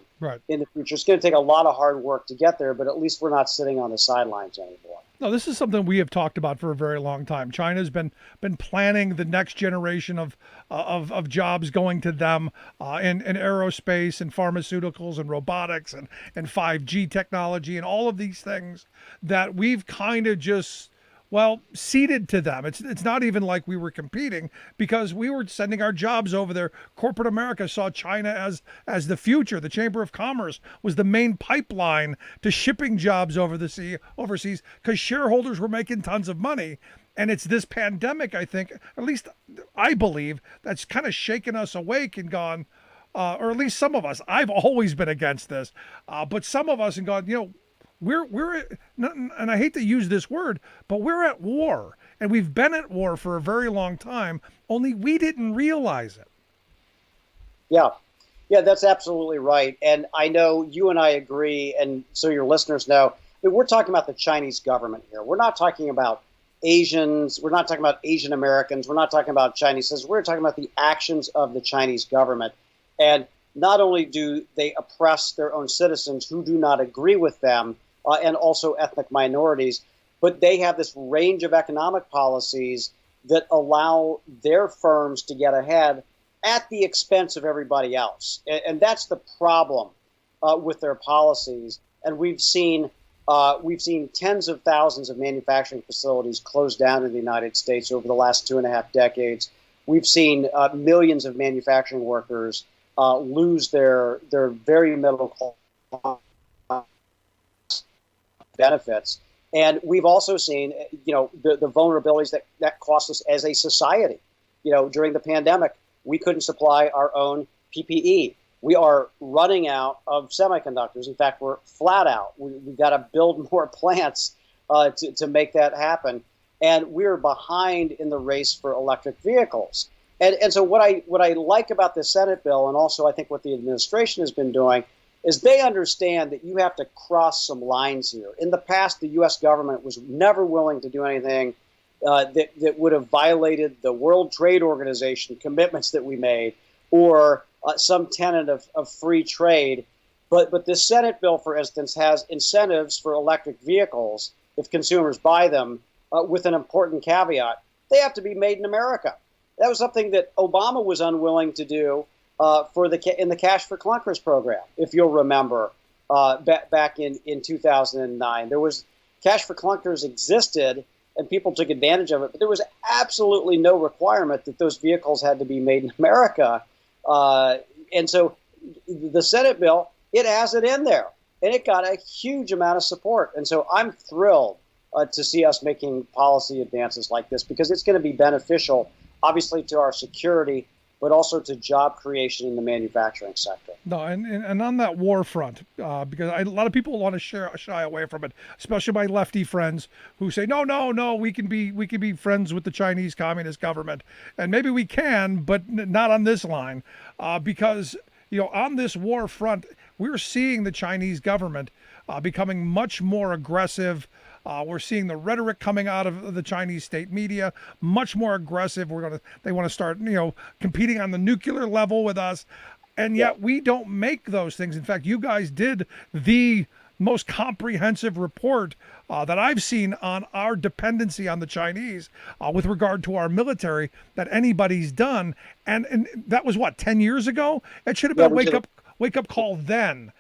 in the future. It's going to take a lot of hard work to get there, but at least we're not sitting on the sidelines anymore. No, this is something we have talked about for a very long time. China's been planning the next generation of jobs going to them in aerospace and pharmaceuticals and robotics and 5G technology and all of these things that we've kind of just ceded to them. It's not even like we were competing, because we were sending our jobs over there. Corporate America saw China as the future. The Chamber of Commerce was the main pipeline to shipping jobs overseas, because shareholders were making tons of money. And it's this pandemic, I think, at least I believe, that's kind of shaken us awake and gone, or at least some of us. I've always been against this, but some of us have gone, we're and I hate to use this word, but we're at war, and we've been at war for a very long time, only we didn't realize it. Yeah, that's absolutely right. And I know you and I agree, and so your listeners know, that we're talking about the Chinese government here. We're not talking about Asians. We're not talking about Asian Americans. We're not talking about Chinese citizens. We're talking about the actions of the Chinese government. And not only do they oppress their own citizens who do not agree with them, and also ethnic minorities, but they have this range of economic policies that allow their firms to get ahead at the expense of everybody else. And that's the problem with their policies. And we've seen tens of thousands of manufacturing facilities close down in the United States over the last 2.5 decades. We've seen millions of manufacturing workers lose their very middle class benefits. And we've also seen, the vulnerabilities that cost us as a society. During the pandemic, we couldn't supply our own PPE. We are running out of semiconductors. In fact, we're flat out. We've got to build more plants to make that happen. And we're behind in the race for electric vehicles. And so what I like about the Senate bill, and also I think what the administration has been doing, is they understand that you have to cross some lines here. In the past, the U.S. government was never willing to do anything that would have violated the World Trade Organization commitments that we made, or some tenet of free trade. But this Senate bill, for instance, has incentives for electric vehicles if consumers buy them, with an important caveat: they have to be made in America. That was something that Obama was unwilling to do, in the Cash for Clunkers program. If you'll remember, back in 2009, there was Cash for Clunkers existed, and people took advantage of it, but there was absolutely no requirement that those vehicles had to be made in America. And so the Senate bill, it has it in there, and it got a huge amount of support. And so I'm thrilled to see us making policy advances like this, because it's going to be beneficial, obviously, to our security, but also to job creation in the manufacturing sector. No, and on that war front, because a lot of people want to shy away from it, especially my lefty friends who say, no, we can be friends with the Chinese Communist government, and maybe we can, but not on this line, because on this war front, we're seeing the Chinese government becoming much more aggressive. We're seeing the rhetoric coming out of the Chinese state media much more aggressive. They want to start, competing on the nuclear level with us, and yet we don't make those things. In fact, you guys did the most comprehensive report that I've seen on our dependency on the Chinese with regard to our military that anybody's done, and that was 10 years ago. It should have been a wake up call then.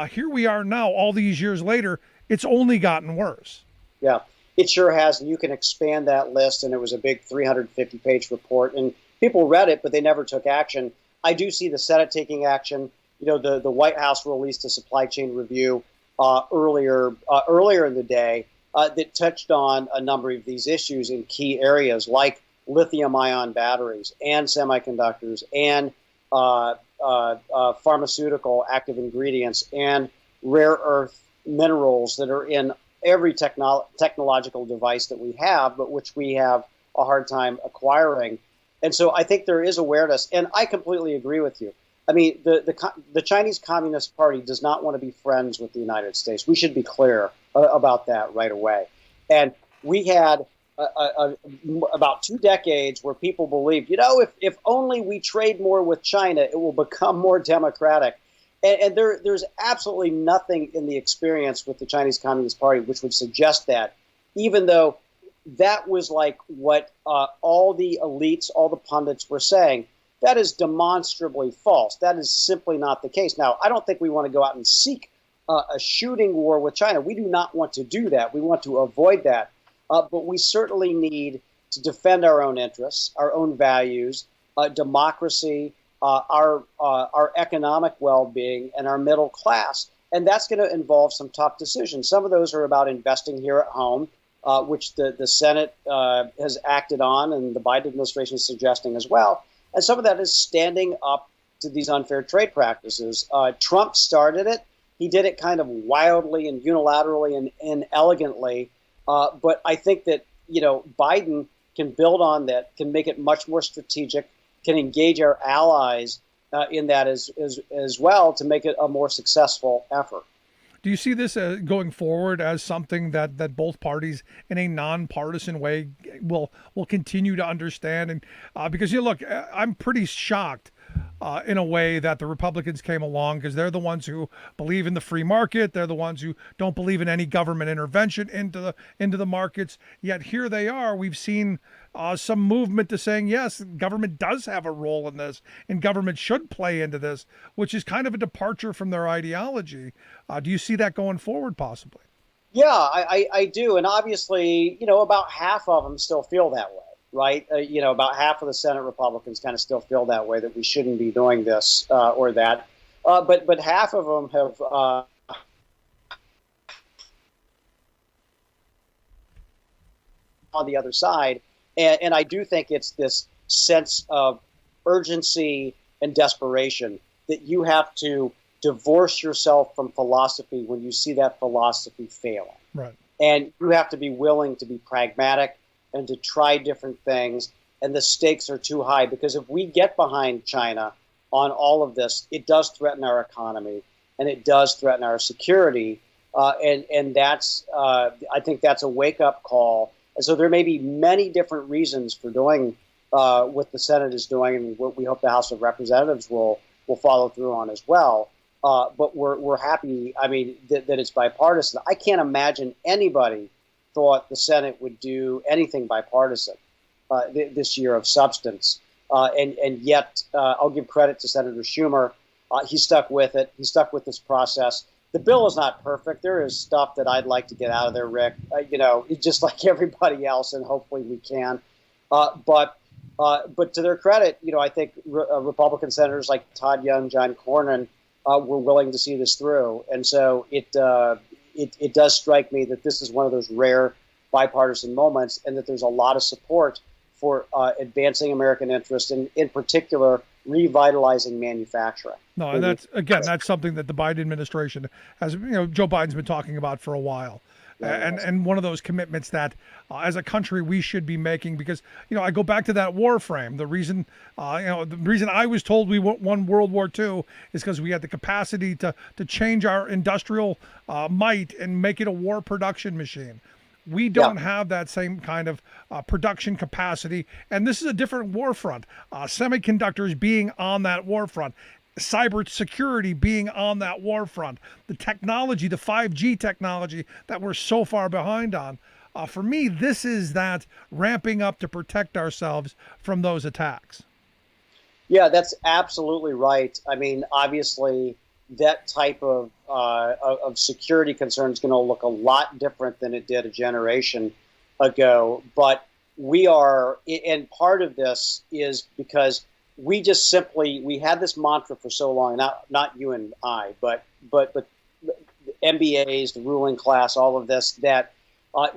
Here we are now, all these years later. It's only gotten worse. Yeah, it sure has. And you can expand that list. And it was a big 350-page report. And people read it, but they never took action. I do see the Senate taking action. The White House released a supply chain review earlier in the day that touched on a number of these issues in key areas like lithium-ion batteries and semiconductors and pharmaceutical active ingredients and rare earth minerals that are in every technological device that we have, but which we have a hard time acquiring. And so I think there is awareness, and I completely agree with you. I mean, the Chinese Communist Party does not want to be friends with the United States. We should be clear about that right away. And we had about 2 decades where people believed, if only we trade more with China, it will become more democratic. And there's absolutely nothing in the experience with the Chinese Communist Party which would suggest that, even though that was like what all the elites, all the pundits were saying. That is demonstrably false. That is simply not the case. Now, I don't think we want to go out and seek a shooting war with China. We do not want to do that. We want to avoid that. But we certainly need to defend our own interests, our own values, democracy, our economic well-being, and our middle class. And that's going to involve some tough decisions. Some of those are about investing here at home, which the Senate has acted on, and the Biden administration is suggesting as well. And some of that is standing up to these unfair trade practices. Trump started it. He did it kind of wildly and unilaterally and inelegantly. But I think that, Biden can build on that, can make it much more strategic, can engage our allies in that as well to make it a more successful effort. Do you see this going forward as something that both parties in a nonpartisan way will continue to understand? And because look, I'm pretty shocked in a way that the Republicans came along, because they're the ones who believe in the free market. They're the ones who don't believe in any government intervention into the markets. Yet here they are. We've seen some movement to saying, yes, government does have a role in this and government should play into this, which is kind of a departure from their ideology. Do you see that going forward possibly? Yeah, I do. And obviously, about half of them still feel that way. Right. About half of the Senate Republicans kind of still feel that way, that we shouldn't be doing this or that. But half of them have on the other side. And I do think it's this sense of urgency and desperation that you have to divorce yourself from philosophy when you see that philosophy failing. Right. And you have to be willing to be pragmatic and to try different things, and the stakes are too high, because if we get behind China on all of this, it does threaten our economy and it does threaten our security, and that's I think that's a wake-up call. And so there may be many different reasons for doing what the Senate is doing, and what we hope the House of Representatives will follow through on as well. But we're happy, that it's bipartisan. I can't imagine anybody thought the Senate would do anything bipartisan this year of substance. And yet, I'll give credit to Senator Schumer. He stuck with it. He stuck with this process. The bill is not perfect. There is stuff that I'd like to get out of there, Rick, just like everybody else, and hopefully we can. But to their credit, I think Republican senators like Todd Young, John Cornyn were willing to see this through. And so it does strike me that this is one of those rare bipartisan moments, and that there's a lot of support for advancing American interest, and in particular, revitalizing manufacturing. No, and that's something that the Biden administration has, Joe Biden's been talking about for a while. And one of those commitments that as a country we should be making, because I go back to that war frame. The reason I was told we won World War II is because we had the capacity to change our industrial might and make it a war production machine. We don't have that same kind of production capacity, and this is a different war front. Semiconductors being on that war front, cyber security being on that war front, the technology, the 5G technology that we're so far behind on. For me, this is that ramping up to protect ourselves from those attacks. Yeah, that's absolutely right. I mean, obviously, that type of security concern is going to look a lot different than it did a generation ago. But we are, and part of this is because we just we had this mantra for so long, not you and I, but MBAs, the ruling class, all of this, that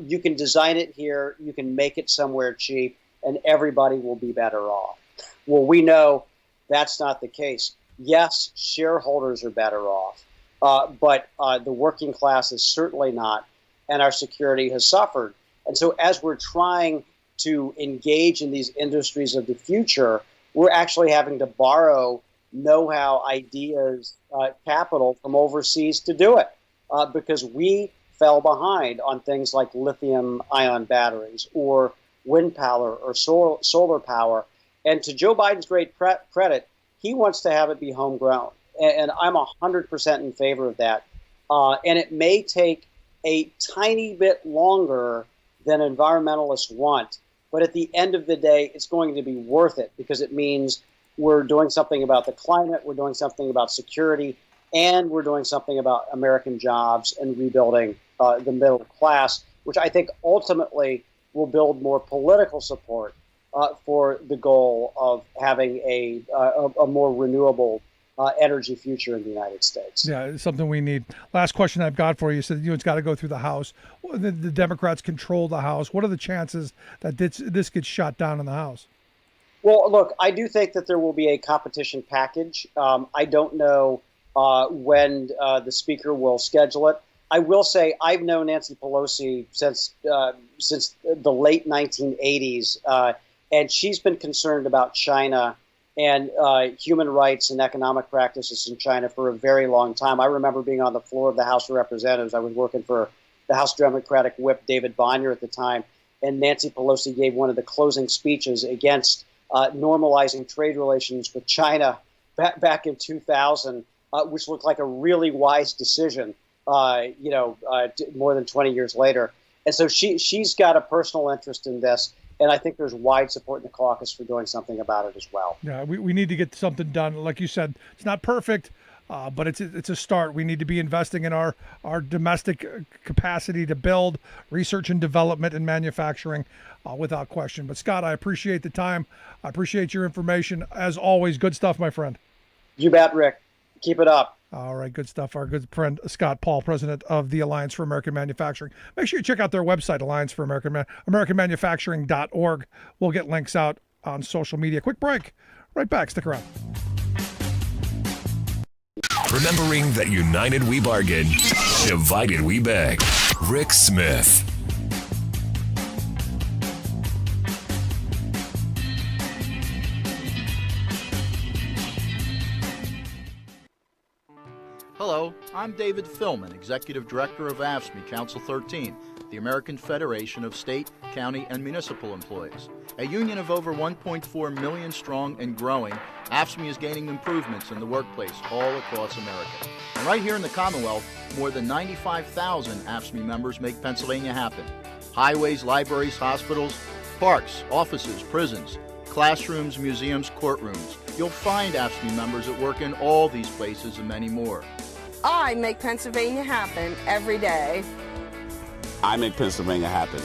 you can design it here, you can make it somewhere cheap, and everybody will be better off. Well, we know that's not the case. Yes, shareholders are better off, but the working class is certainly not, and our security has suffered. And so as we're trying to engage in these industries of the future, we're actually having to borrow know-how, ideas, capital from overseas to do it, because we fell behind on things like lithium-ion batteries or wind power or solar power. And to Joe Biden's great credit, he wants to have it be homegrown, and I'm 100% in favor of that. And it may take a tiny bit longer than environmentalists want, but at the end of the day, it's going to be worth it, because it means we're doing something about the climate, we're doing something about security, and we're doing something about American jobs and rebuilding the middle class, which I think ultimately will build more political support for the goal of having a more renewable energy future in the United States. Yeah, it's something we need. Last question I've got for you. You said it's got to go through the House. The Democrats control the House. What are the chances that this gets shot down in the House? Well, look, I do think that there will be a competition package. I don't know when the Speaker will schedule it. I will say I've known Nancy Pelosi since the late 1980s, and she's been concerned about China and human rights and economic practices in China for a very long time. I remember being on the floor of the House of Representatives. I was working for the House Democratic Whip David Bonner at the time, and Nancy Pelosi gave one of the closing speeches against normalizing trade relations with China back in 2000, which looked like a really wise decision, more than 20 years later. And so she's got a personal interest in this. And I think there's wide support in the caucus for doing something about it as well. Yeah, we need to get something done. Like you said, it's not perfect, but it's a start. We need to be investing in our domestic capacity to build research and development and manufacturing without question. But Scott, I appreciate the time. I appreciate your information. As always, good stuff, my friend. You bet, Rick. Keep it up. All right, good stuff. Our good friend Scott Paul, president of the Alliance for American Manufacturing. Make sure you check out their website, Alliance for AmericanManufacturing.org. We'll get links out on social media. Quick break. Right back. Stick around. Remembering that united we bargain, divided we beg. Rick Smith. Hello, I'm David Philman, Executive Director of AFSCME Council 13, the American Federation of State, County, and Municipal Employees. A union of over 1.4 million strong and growing, AFSCME is gaining improvements in the workplace all across America. And right here in the Commonwealth, more than 95,000 AFSCME members make Pennsylvania happen. Highways, libraries, hospitals, parks, offices, prisons. classrooms, museums, courtrooms. You'll find AFSCME members at work in all these places and many more. I make Pennsylvania happen every day. I make Pennsylvania happen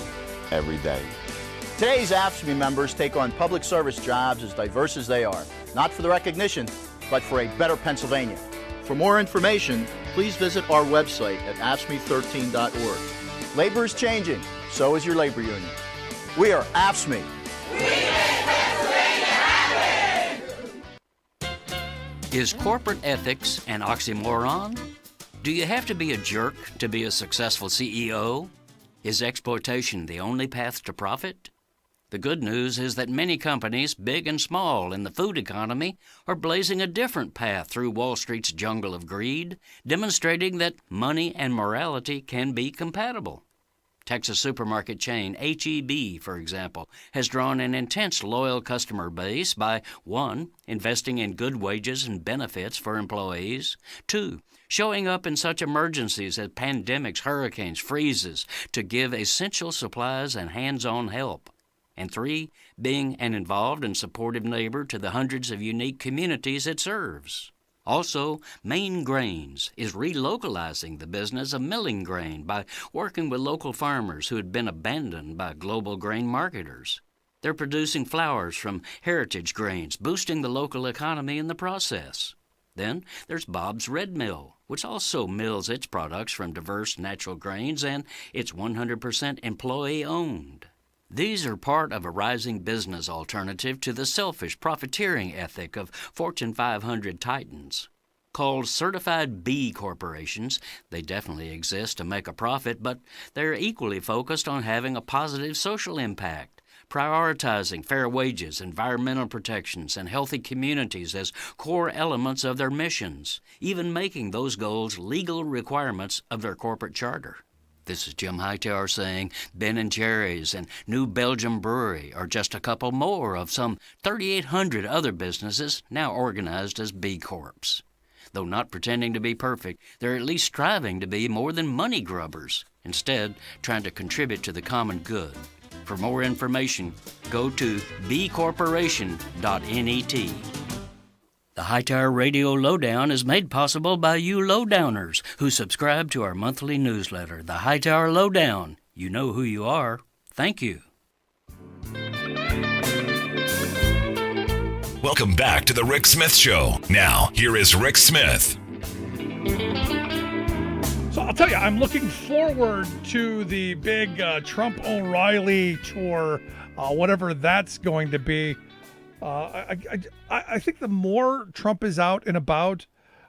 every day. Today's AFSCME members take on public service jobs as diverse as they are, not for the recognition, but for a better Pennsylvania. For more information, please visit our website at AFSCME13.org. Labor is changing, so is your labor union. We are AFSCME. Is corporate ethics an oxymoron? Do you have to be a jerk to be a successful CEO? Is exploitation the only path to profit? The good news is that many companies, big and small, in the food economy are blazing a different path through Wall Street's jungle of greed, demonstrating that money and morality can be compatible. Texas supermarket chain H-E-B, for example, has drawn an intense loyal customer base by 1. Investing in good wages and benefits for employees, 2. Showing up in such emergencies as pandemics, hurricanes, freezes to give essential supplies and hands-on help, and 3. Being an involved and supportive neighbor to the hundreds of unique communities it serves. Also, Maine Grains is relocalizing the business of milling grain by working with local farmers who had been abandoned by global grain marketers. They're producing flours from heritage grains, boosting the local economy in the process. Then there's Bob's Red Mill, which also mills its products from diverse natural grains, and it's 100% employee-owned. These are part of a rising business alternative to the selfish profiteering ethic of Fortune 500 titans. Called certified B corporations, they definitely exist to make a profit, but they're equally focused on having a positive social impact, prioritizing fair wages, environmental protections, and healthy communities as core elements of their missions, even making those goals legal requirements of their corporate charter. This is Jim Hightower saying Ben & Jerry's and New Belgium Brewery are just a couple more of some 3,800 other businesses now organized as B Corps. Though not pretending to be perfect, they're at least striving to be more than money grubbers, instead trying to contribute to the common good. For more information, go to bcorporation.net. The Hightower Radio Lowdown is made possible by you lowdowners who subscribe to our monthly newsletter, The Hightower Lowdown. You know who you are. Thank you. Welcome back to the Rick Smith Show. Now, here is Rick Smith. So I'll tell you, I'm looking forward to the big Trump-O'Reilly tour, whatever that's going to be. I think the more Trump is out and about,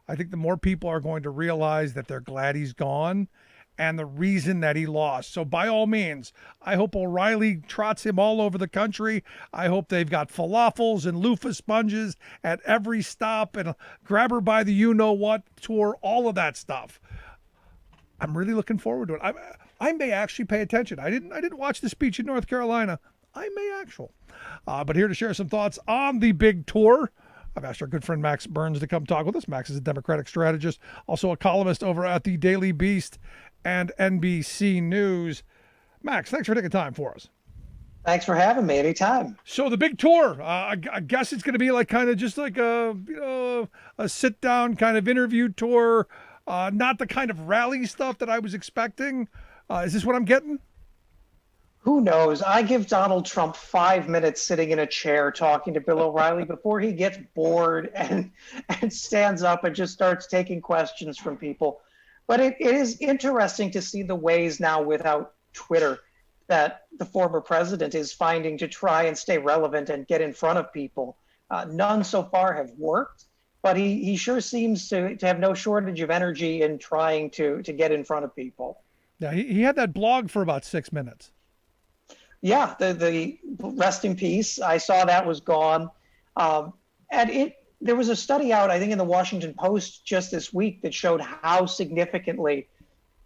I think the more people are going to realize that they're glad he's gone and the reason that he lost. So by all means, I hope O'Reilly trots him all over the country. I hope they've got falafels and loofah sponges at every stop and grab her by the you-know-what tour, all of that stuff. I'm really looking forward to it. I may actually pay attention. I didn't watch the speech in North Carolina. I may actually. But here to share some thoughts on the big tour, I've asked our good friend Max Burns to come talk with us. Max is a Democratic strategist, also a columnist over at the Daily Beast and NBC News. Max, thanks for taking time for us. Thanks for having me anytime. So the big tour, I guess it's going to be like kind of just like a sit down kind of interview tour, not the kind of rally stuff that I was expecting. Is this what I'm getting? Who knows? I give Donald Trump 5 minutes sitting in a chair talking to Bill O'Reilly before he gets bored and stands up and just starts taking questions from people. But it is interesting to see the ways now without Twitter that the former president is finding to try and stay relevant and get in front of people. None so far have worked, but he sure seems to have no shortage of energy in trying to get in front of people. Yeah, he had that blog for about 6 minutes. Yeah, the rest in peace. I saw that was gone. There was a study out, I think, in the Washington Post just this week that showed how significantly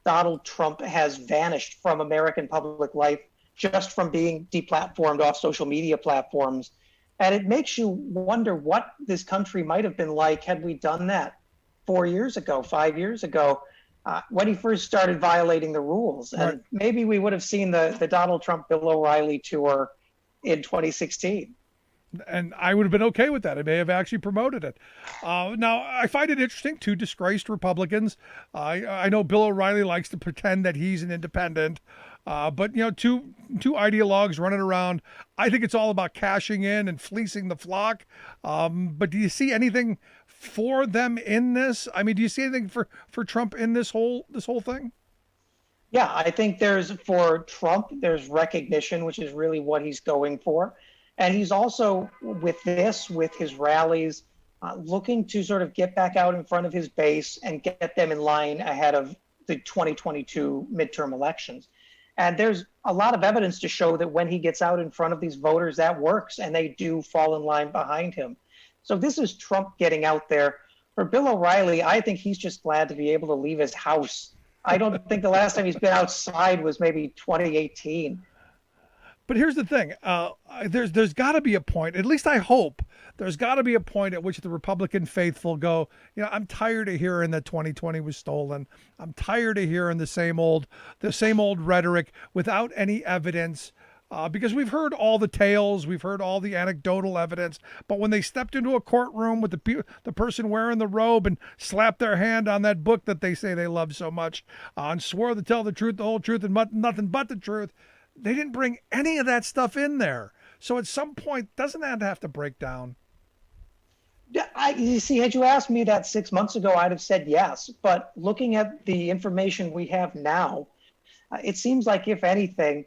Donald Trump has vanished from American public life just from being deplatformed off social media platforms. And it makes you wonder what this country might have been like had we done that 4 years ago, 5 years ago, when he first started violating the rules. And right. Maybe we would have seen the Donald Trump, Bill O'Reilly tour in 2016. And I would have been okay with that. I may have actually promoted it. Now, I find it interesting, two disgraced Republicans. I know Bill O'Reilly likes to pretend that he's an independent, but two ideologues running around. I think it's all about cashing in and fleecing the flock. But do you see anything for them in this? I mean, do you see anything for Trump in this whole thing? Yeah, I think for Trump, there's recognition, which is really what he's going for. And he's also, with his rallies, looking to sort of get back out in front of his base and get them in line ahead of the 2022 midterm elections. And there's a lot of evidence to show that when he gets out in front of these voters, that works, and they do fall in line behind him. So this is Trump getting out there. For Bill O'Reilly, I think he's just glad to be able to leave his house. I don't think the last time he's been outside was maybe 2018. But here's the thing. There's got to be a point, at least I hope, there's got to be a point at which the Republican faithful go, I'm tired of hearing that 2020 was stolen. I'm tired of hearing the same old rhetoric without any evidence. Because we've heard all the tales, we've heard all the anecdotal evidence, but when they stepped into a courtroom with the person wearing the robe and slapped their hand on that book that they say they love so much, and swore to tell the truth, the whole truth, and nothing but the truth, they didn't bring any of that stuff in there. So at some point, doesn't that have to break down? You see, had you asked me that 6 months ago, I'd have said yes. But looking at the information we have now, it seems like, if anything,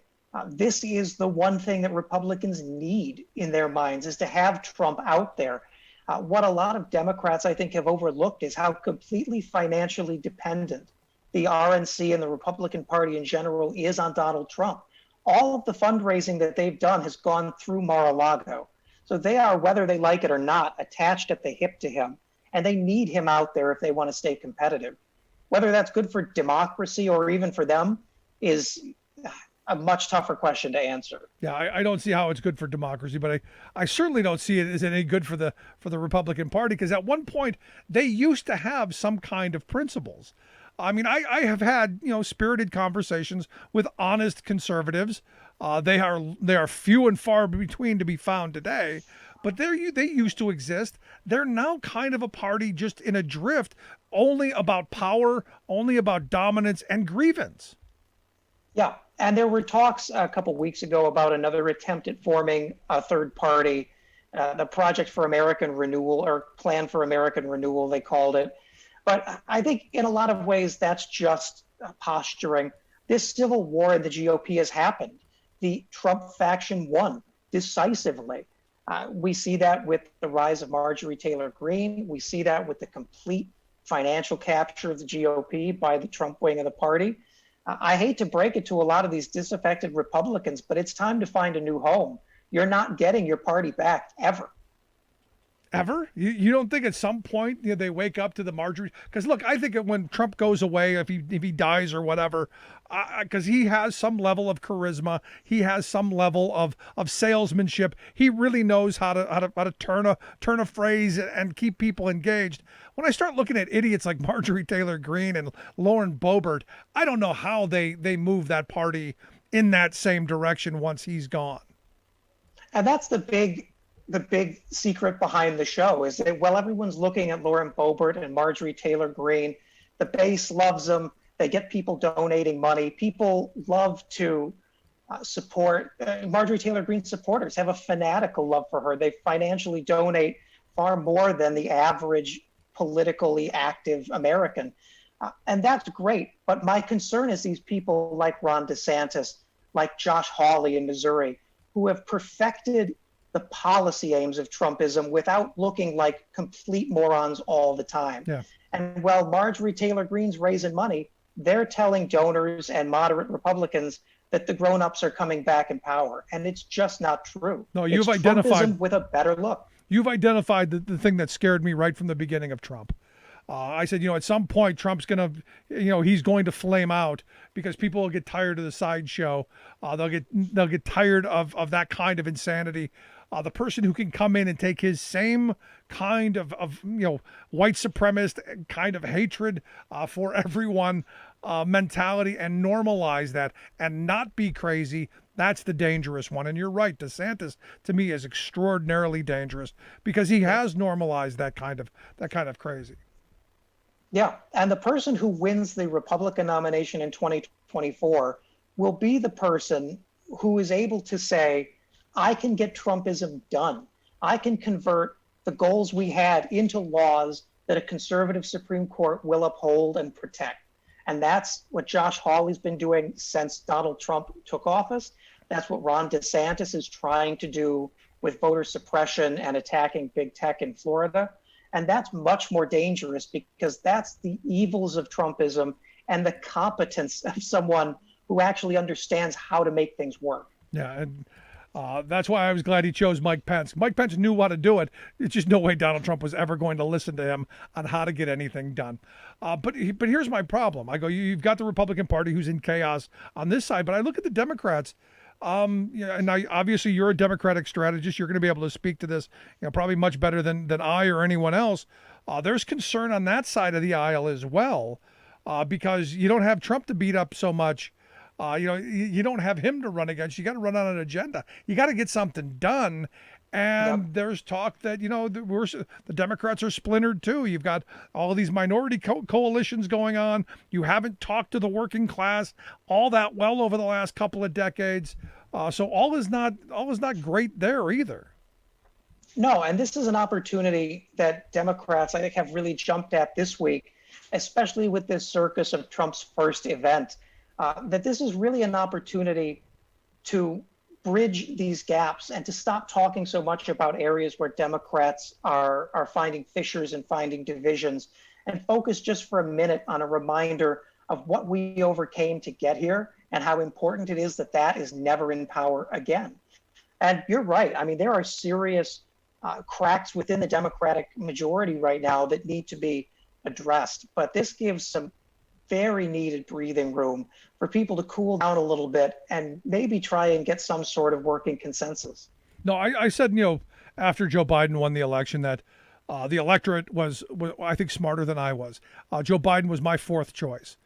this is the one thing that Republicans need in their minds, is to have Trump out there. What a lot of Democrats, I think, have overlooked is how completely financially dependent the RNC and the Republican Party in general is on Donald Trump. All of the fundraising that they've done has gone through Mar-a-Lago. So they are, whether they like it or not, attached at the hip to him. And they need him out there if they want to stay competitive. Whether that's good for democracy or even for them is a much tougher question to answer. Yeah, I don't see how it's good for democracy, but I certainly don't see it as any good for the Republican Party, because at one point they used to have some kind of principles. I mean, I have had, spirited conversations with honest conservatives. They are few and far between to be found today, but they used to exist. They're now kind of a party just in a drift, only about power, only about dominance and grievance. Yeah, and there were talks a couple weeks ago about another attempt at forming a third party, the Project for American Renewal, or Plan for American Renewal, they called it. But I think in a lot of ways, that's just posturing. This civil war in the GOP has happened. The Trump faction won decisively. We see that with the rise of Marjorie Taylor Greene. We see that with the complete financial capture of the GOP by the Trump wing of the party. I hate to break it to a lot of these disaffected Republicans, but it's time to find a new home. You're not getting your party back ever. Ever? You don't think at some point they wake up to the Marjorie? Because look, I think that when Trump goes away, if he dies or whatever, because he has some level of charisma, he has some level of salesmanship. He really knows how to turn a phrase and keep people engaged. When I start looking at idiots like Marjorie Taylor Greene and Lauren Boebert, I don't know how they move that party in that same direction once he's gone. And that's the big secret behind the show, is that while everyone's looking at Lauren Boebert and Marjorie Taylor Greene, the base loves them. They get people donating money. People love to support Marjorie Taylor Greene. Supporters have a fanatical love for her. They financially donate far more than the average politically active American. And that's great. But my concern is these people like Ron DeSantis, like Josh Hawley in Missouri, who have perfected the policy aims of Trumpism without looking like complete morons all the time. Yeah. And while Marjorie Taylor Greene's raising money, they're telling donors and moderate Republicans that the grown-ups are coming back in power. And it's just not true. No, you've it's identified Trumpism with a better look. You've identified the thing that scared me right from the beginning of Trump. I said, at some point Trump's going to, he's going to flame out because people will get tired of the sideshow. They'll get tired of that kind of insanity. The person who can come in and take his same kind of white supremacist kind of hatred for everyone mentality and normalize that and not be crazy That's the dangerous one. And you're right, DeSantis to me is extraordinarily dangerous because he has normalized that kind of crazy. Yeah, and the person who wins the Republican nomination in 2024 will be the person who is able to say, I can get Trumpism done. I can convert the goals we had into laws that a conservative Supreme Court will uphold and protect. And that's what Josh Hawley's been doing since Donald Trump took office. That's what Ron DeSantis is trying to do with voter suppression and attacking big tech in Florida. And that's much more dangerous because that's the evils of Trumpism and the competence of someone who actually understands how to make things work. Yeah, and that's why I was glad he chose Mike Pence. Mike Pence knew how to do it. It's just no way Donald Trump was ever going to listen to him on how to get anything done. But here's my problem. I go, you've got the Republican Party who's in chaos on this side, but I look at the Democrats. And obviously you're a Democratic strategist. You're going to be able to speak to this, probably much better than I or anyone else. There's concern on that side of the aisle as well, because you don't have Trump to beat up so much. You don't have him to run against. You got to run on an agenda. You got to get something done. And there's talk that, the Democrats are splintered too. You've got all these minority coalitions going on. You haven't talked to the working class, all that well over the last couple of decades. So all is not great there either. No, and this is an opportunity that Democrats, I think, have really jumped at this week, especially with this circus of Trump's first event, that this is really an opportunity to bridge these gaps and to stop talking so much about areas where Democrats are finding fissures and finding divisions, and focus just for a minute on a reminder of what we overcame to get here and how important it is that is never in power again. And you're right. I mean, there are serious cracks within the Democratic majority right now that need to be addressed. But this gives some very needed breathing room for people to cool down a little bit and maybe try and get some sort of working consensus. No, I said, after Joe Biden won the election that the electorate was, I think, smarter than I was. Joe Biden was my fourth choice.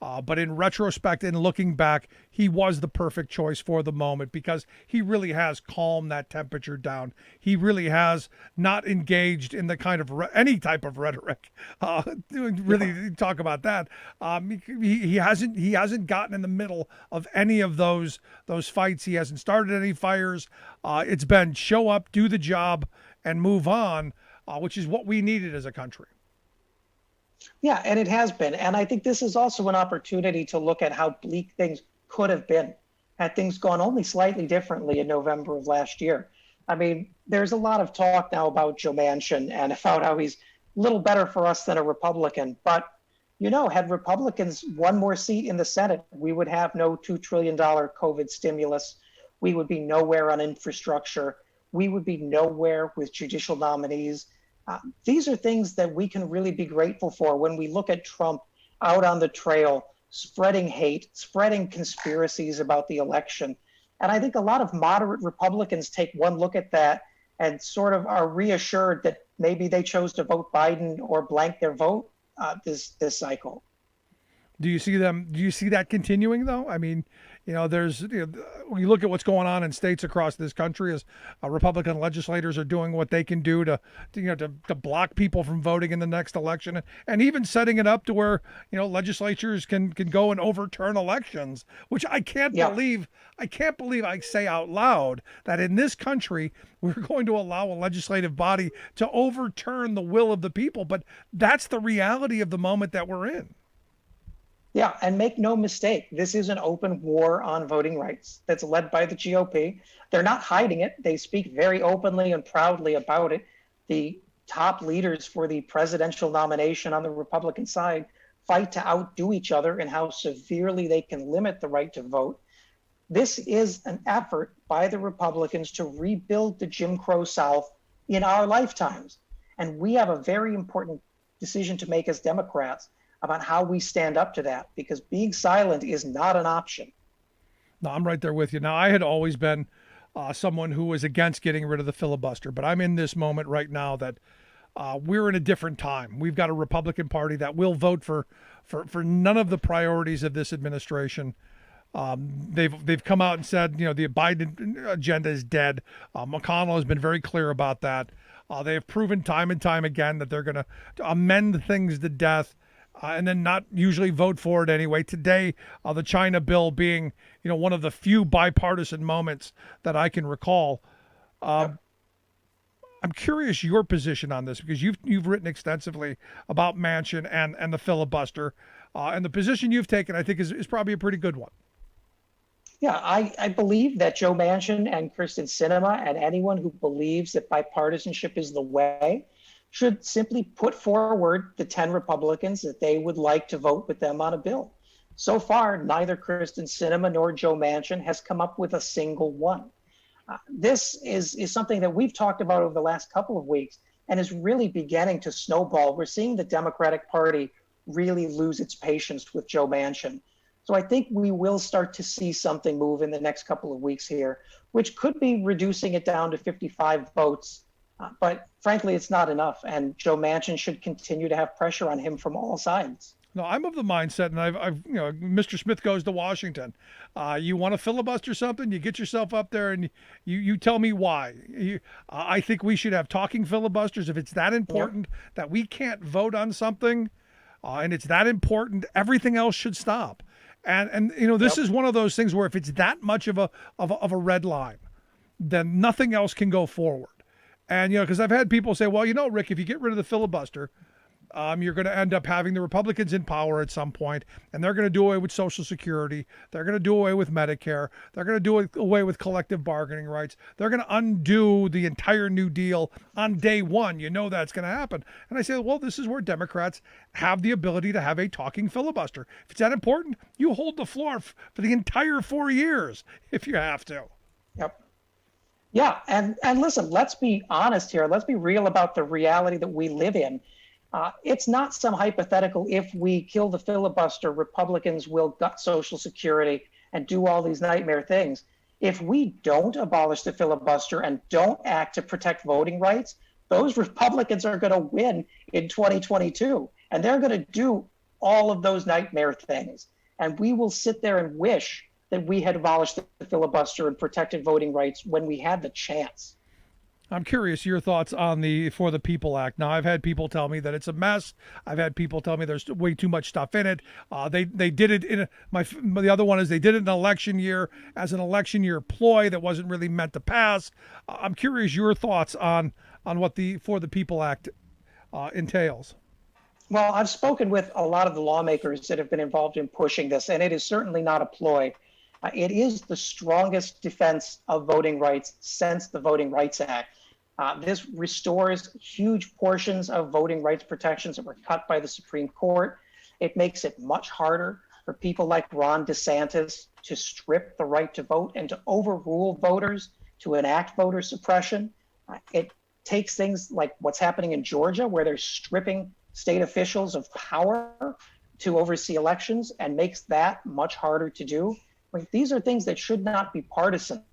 But in retrospect and looking back, he was the perfect choice for the moment because he really has calmed that temperature down. He really has not engaged in the kind of any type of rhetoric. Really talk about that. He hasn't gotten in the middle of any of those fights. He hasn't started any fires. It's been show up, do the job, and move on, which is what we needed as a country. Yeah, and it has been. And I think this is also an opportunity to look at how bleak things could have been had things gone only slightly differently in November of last year. I mean, there's a lot of talk now about Joe Manchin and about how he's a little better for us than a Republican. But, had Republicans one more seat in the Senate, we would have no $2 trillion COVID stimulus. We would be nowhere on infrastructure. We would be nowhere with judicial nominees. These are things that we can really be grateful for when we look at Trump out on the trail, spreading hate, spreading conspiracies about the election. And I think a lot of moderate Republicans take one look at that and sort of are reassured that maybe they chose to vote Biden or blank their vote this cycle. Do you see that continuing though? I mean, there's, when you look at what's going on in states across this country as Republican legislators are doing what they can do to block people from voting in the next election, and even setting it up to where, legislatures can go and overturn elections, which I can't believe I say out loud that in this country, we're going to allow a legislative body to overturn the will of the people. But that's the reality of the moment that we're in. Yeah, and make no mistake, this is an open war on voting rights that's led by the GOP. They're not hiding it. They speak very openly and proudly about it. The top leaders for the presidential nomination on the Republican side fight to outdo each other in how severely they can limit the right to vote. This is an effort by the Republicans to rebuild the Jim Crow South in our lifetimes. And we have a very important decision to make as Democrats about how we stand up to that, because being silent is not an option. No, I'm right there with you. Now, I had always been someone who was against getting rid of the filibuster, but I'm in this moment right now that we're in a different time. We've got a Republican Party that will vote for none of the priorities of this administration. They've come out and said, the Biden agenda is dead. McConnell has been very clear about that. They have proven time and time again that they're going to amend things to death and then not usually vote for it anyway. Today, the China bill being, one of the few bipartisan moments that I can recall. I'm curious your position on this, because you've written extensively about Manchin and the filibuster, and the position you've taken, I think, is probably a pretty good one. Yeah, I believe that Joe Manchin and Kyrsten Sinema and anyone who believes that bipartisanship is the way should simply put forward the 10 Republicans that they would like to vote with them on a bill. So far, neither Kyrsten Sinema nor Joe Manchin has come up with a single one. This is something that we've talked about over the last couple of weeks and is really beginning to snowball. We're seeing the Democratic Party really lose its patience with Joe Manchin. So I think we will start to see something move in the next couple of weeks here, which could be reducing it down to 55 votes. But frankly, it's not enough. And Joe Manchin should continue to have pressure on him from all sides. No, I'm of the mindset, and I've Mr. Smith goes to Washington. You want to filibuster something, you get yourself up there and you tell me why. I think we should have talking filibusters. If it's that important that we can't vote on something, and it's that important, everything else should stop. And this is one of those things where if it's that much of a red line, then nothing else can go forward. And because I've had people say, well, Rick, if you get rid of the filibuster, you're going to end up having the Republicans in power at some point, and they're going to do away with Social Security. They're going to do away with Medicare. They're going to do away with collective bargaining rights. They're going to undo the entire New Deal on day one. That's going to happen. And I say, well, this is where Democrats have the ability to have a talking filibuster. If it's that important, you hold the floor for the entire 4 years if you have to. Yep. Yeah, and listen, let's be honest here. Let's be real about the reality that we live in. It's not some hypothetical, if we kill the filibuster, Republicans will gut Social Security and do all these nightmare things. If we don't abolish the filibuster and don't act to protect voting rights, those Republicans are going to win in 2022. And they're going to do all of those nightmare things. And we will sit there and wish that we had abolished the filibuster and protected voting rights when we had the chance. I'm curious your thoughts on the For the People Act. Now, I've had people tell me that it's a mess. I've had people tell me there's way too much stuff in it. They did it in the other one is they did it in an election year as an election year ploy that wasn't really meant to pass. I'm curious your thoughts on what the For the People Act entails. Well, I've spoken with a lot of the lawmakers that have been involved in pushing this, and it is certainly not a ploy. It is the strongest defense of voting rights since the Voting Rights Act. This restores huge portions of voting rights protections that were cut by the Supreme Court. It makes it much harder for people like Ron DeSantis to strip the right to vote and to overrule voters, to enact voter suppression. It takes things like what's happening in Georgia, where they're stripping state officials of power to oversee elections, and makes that much harder to do. These are things that should not be partisan.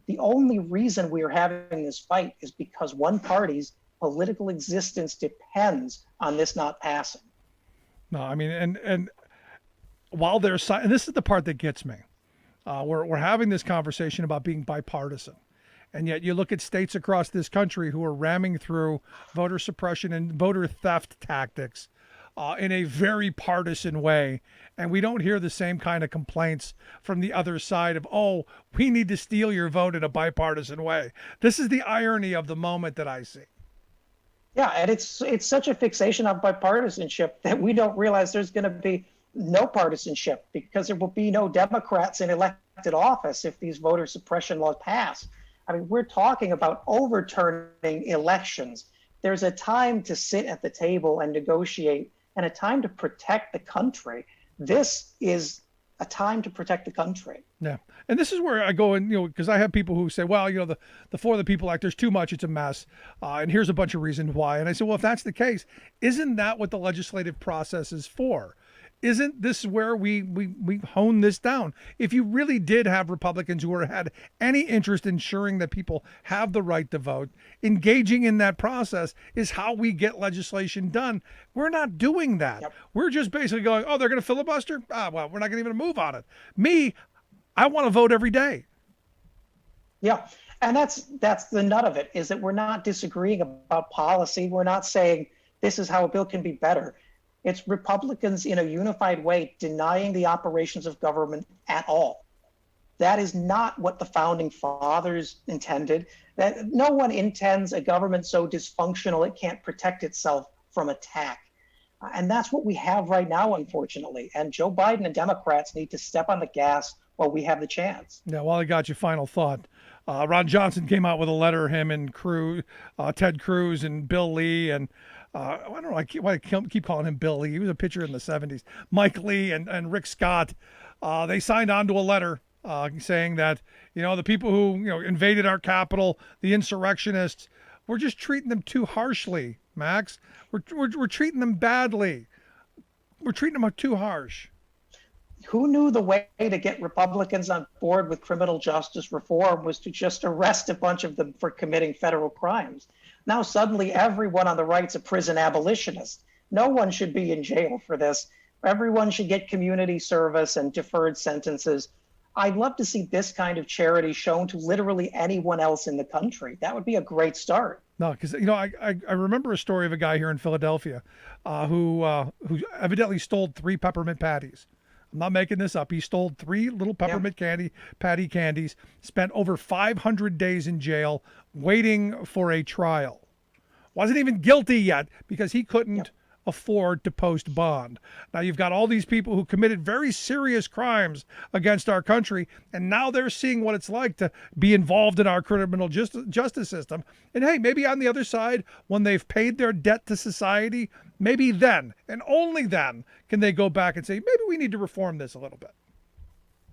The only reason we are having this fight is because one party's political existence depends on this not passing. No, I mean, and while they're, and this is the part that gets me. We're having this conversation about being bipartisan, and yet you look at states across this country who are ramming through voter suppression and voter theft tactics in a very partisan way. And we don't hear the same kind of complaints from the other side of, oh, we need to steal your vote in a bipartisan way. This is the irony of the moment that I see. Yeah, and it's such a fixation on bipartisanship that we don't realize there's going to be no partisanship, because there will be no Democrats in elected office if these voter suppression laws pass. I mean, we're talking about overturning elections. There's a time to sit at the table and negotiate, and a time to protect the country. This is a time to protect the country. Yeah. And this is where I go and, because I have people who say, well, the For the People Act, there's too much, it's a mess. And here's a bunch of reasons why. And I say, well, if that's the case, isn't that what the legislative process is for? Isn't this where we hone this down? If you really did have Republicans who had any interest in ensuring that people have the right to vote, engaging in that process is how we get legislation done. We're not doing that. Yep. We're just basically going, oh, they're going to filibuster? Well, we're not going to even move on it. I want to vote every day. Yeah. And that's the nut of it, is that we're not disagreeing about policy. We're not saying this is how a bill can be better. It's Republicans in a unified way denying the operations of government at all. That is not what the founding fathers intended. That no one intends a government so dysfunctional it can't protect itself from attack. And that's what we have right now, unfortunately. And Joe Biden and Democrats need to step on the gas while we have the chance. Yeah, while I got you, final thought. Ron Johnson came out with a letter, him and Ted Cruz and Bill Lee, and I don't know why I keep calling him Bill Lee. He was a pitcher in the 70s. Mike Lee and Rick Scott, they signed on to a letter saying that, the people who, invaded our capital, the insurrectionists, we're just treating them too harshly, Max. We're treating them badly. We're treating them too harsh. Who knew the way to get Republicans on board with criminal justice reform was to just arrest a bunch of them for committing federal crimes? Now suddenly everyone on the right's a prison abolitionist. No one should be in jail for this. Everyone should get community service and deferred sentences. I'd love to see this kind of charity shown to literally anyone else in the country. That would be a great start. No, because I remember a story of a guy here in Philadelphia who evidently stole 3 peppermint patties. I'm not making this up. He stole 3 little peppermint patty candies, spent over 500 days in jail waiting for a trial. Wasn't even guilty yet because he couldn't afford to post bond. Now you've got all these people who committed very serious crimes against our country, and now they're seeing what it's like to be involved in our criminal justice system. And hey, maybe on the other side, when they've paid their debt to society, maybe then, and only then, can they go back and say, maybe we need to reform this a little bit.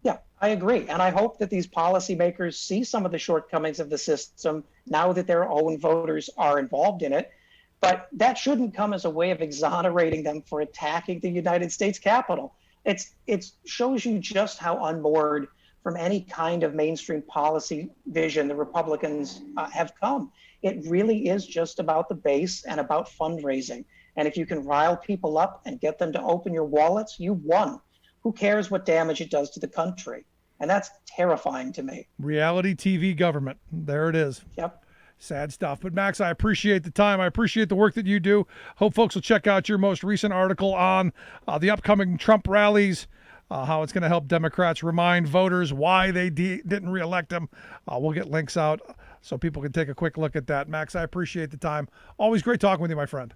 Yeah, I agree. And I hope that these policymakers see some of the shortcomings of the system now that their own voters are involved in it. But that shouldn't come as a way of exonerating them for attacking the United States Capitol. It shows you just how unmoored from any kind of mainstream policy vision the Republicans have come. It really is just about the base and about fundraising. And if you can rile people up and get them to open your wallets, you won. Who cares what damage it does to the country? And that's terrifying to me. Reality TV government. There it is. Yep. Sad stuff. But Max, I appreciate the time. I appreciate the work that you do. Hope folks will check out your most recent article on the upcoming Trump rallies, how it's going to help Democrats remind voters why they didn't reelect him. We'll get links out so people can take a quick look at that. Max, I appreciate the time. Always great talking with you, my friend.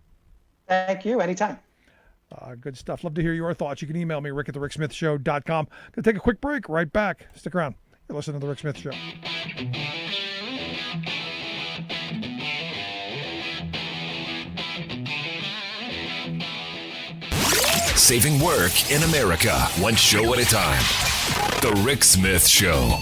Thank you. Anytime. Good stuff. Love to hear your thoughts. You can email me, rick@thericksmithshow.com. Going to take a quick break. Right back. Stick around. You're listening to The Rick Smith Show. Saving work in America, one show at a time. The Rick Smith Show.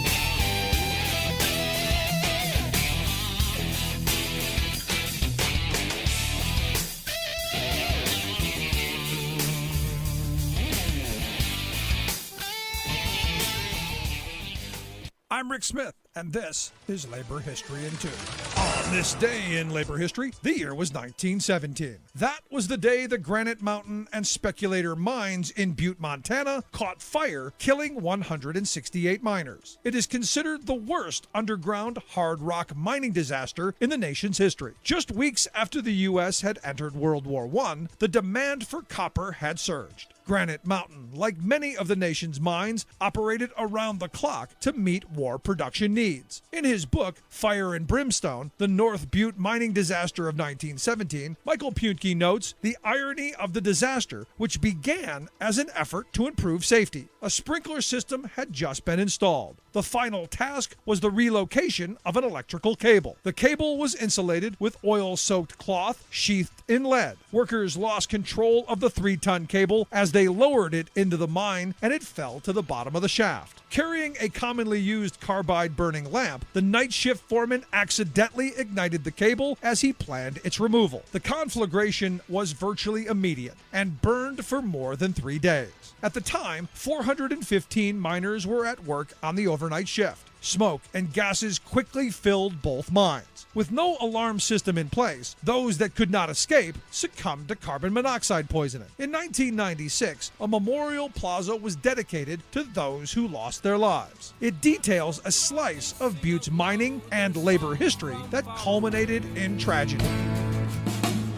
I'm Rick Smith, and this is Labor History in 2. On this day in labor history, the year was 1917. That was the day the Granite Mountain and Speculator mines in Butte, Montana caught fire, killing 168 miners. It is considered the worst underground hard rock mining disaster in the nation's history. Just weeks after the U.S. had entered World War I, the demand for copper had surged. Granite Mountain, like many of the nation's mines, operated around the clock to meet war production needs. In his book, Fire and Brimstone, The North Butte Mining Disaster of 1917, Michael Punke notes the irony of the disaster, which began as an effort to improve safety. A sprinkler system had just been installed. The final task was the relocation of an electrical cable. The cable was insulated with oil-soaked cloth sheathed in lead. Workers lost control of the 3-ton cable as they lowered it into the mine, and it fell to the bottom of the shaft. Carrying a commonly used carbide-burning lamp, the night shift foreman accidentally ignited the cable as he planned its removal. The conflagration was virtually immediate and burned for more than 3 days. At the time, 415 miners were at work on the overnight shift. Smoke and gases quickly filled both mines. With no alarm system in place, those that could not escape succumbed to carbon monoxide poisoning. In 1996, a memorial plaza was dedicated to those who lost their lives. It details a slice of Butte's mining and labor history that culminated in tragedy.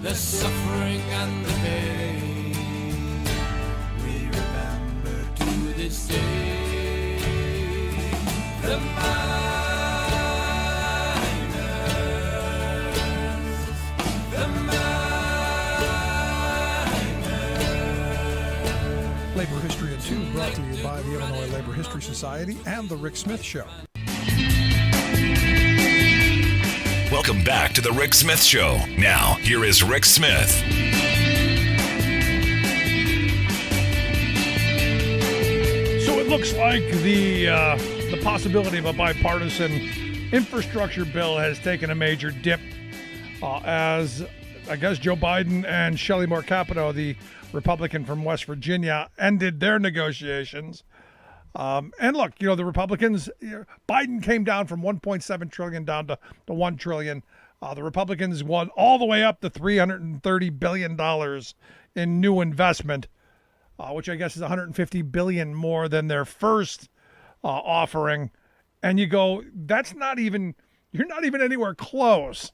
The suffering and the pain we remember to this day. The Labor History in 2 brought to you by the Illinois Labor History Society and The Rick Smith Show. Welcome back to The Rick Smith Show. Now, here is Rick Smith. So it looks like the possibility of a bipartisan infrastructure bill has taken a major dip as, I guess, Joe Biden and Shelley Moore Capito, the Republican from West Virginia, ended their negotiations. And look, you know, the Republicans, Biden came down from $1.7 trillion down to $1 trillion. The Republicans won all the way up to $330 billion in new investment, which I guess is $150 billion more than their first offering. And you go, you're not even anywhere close.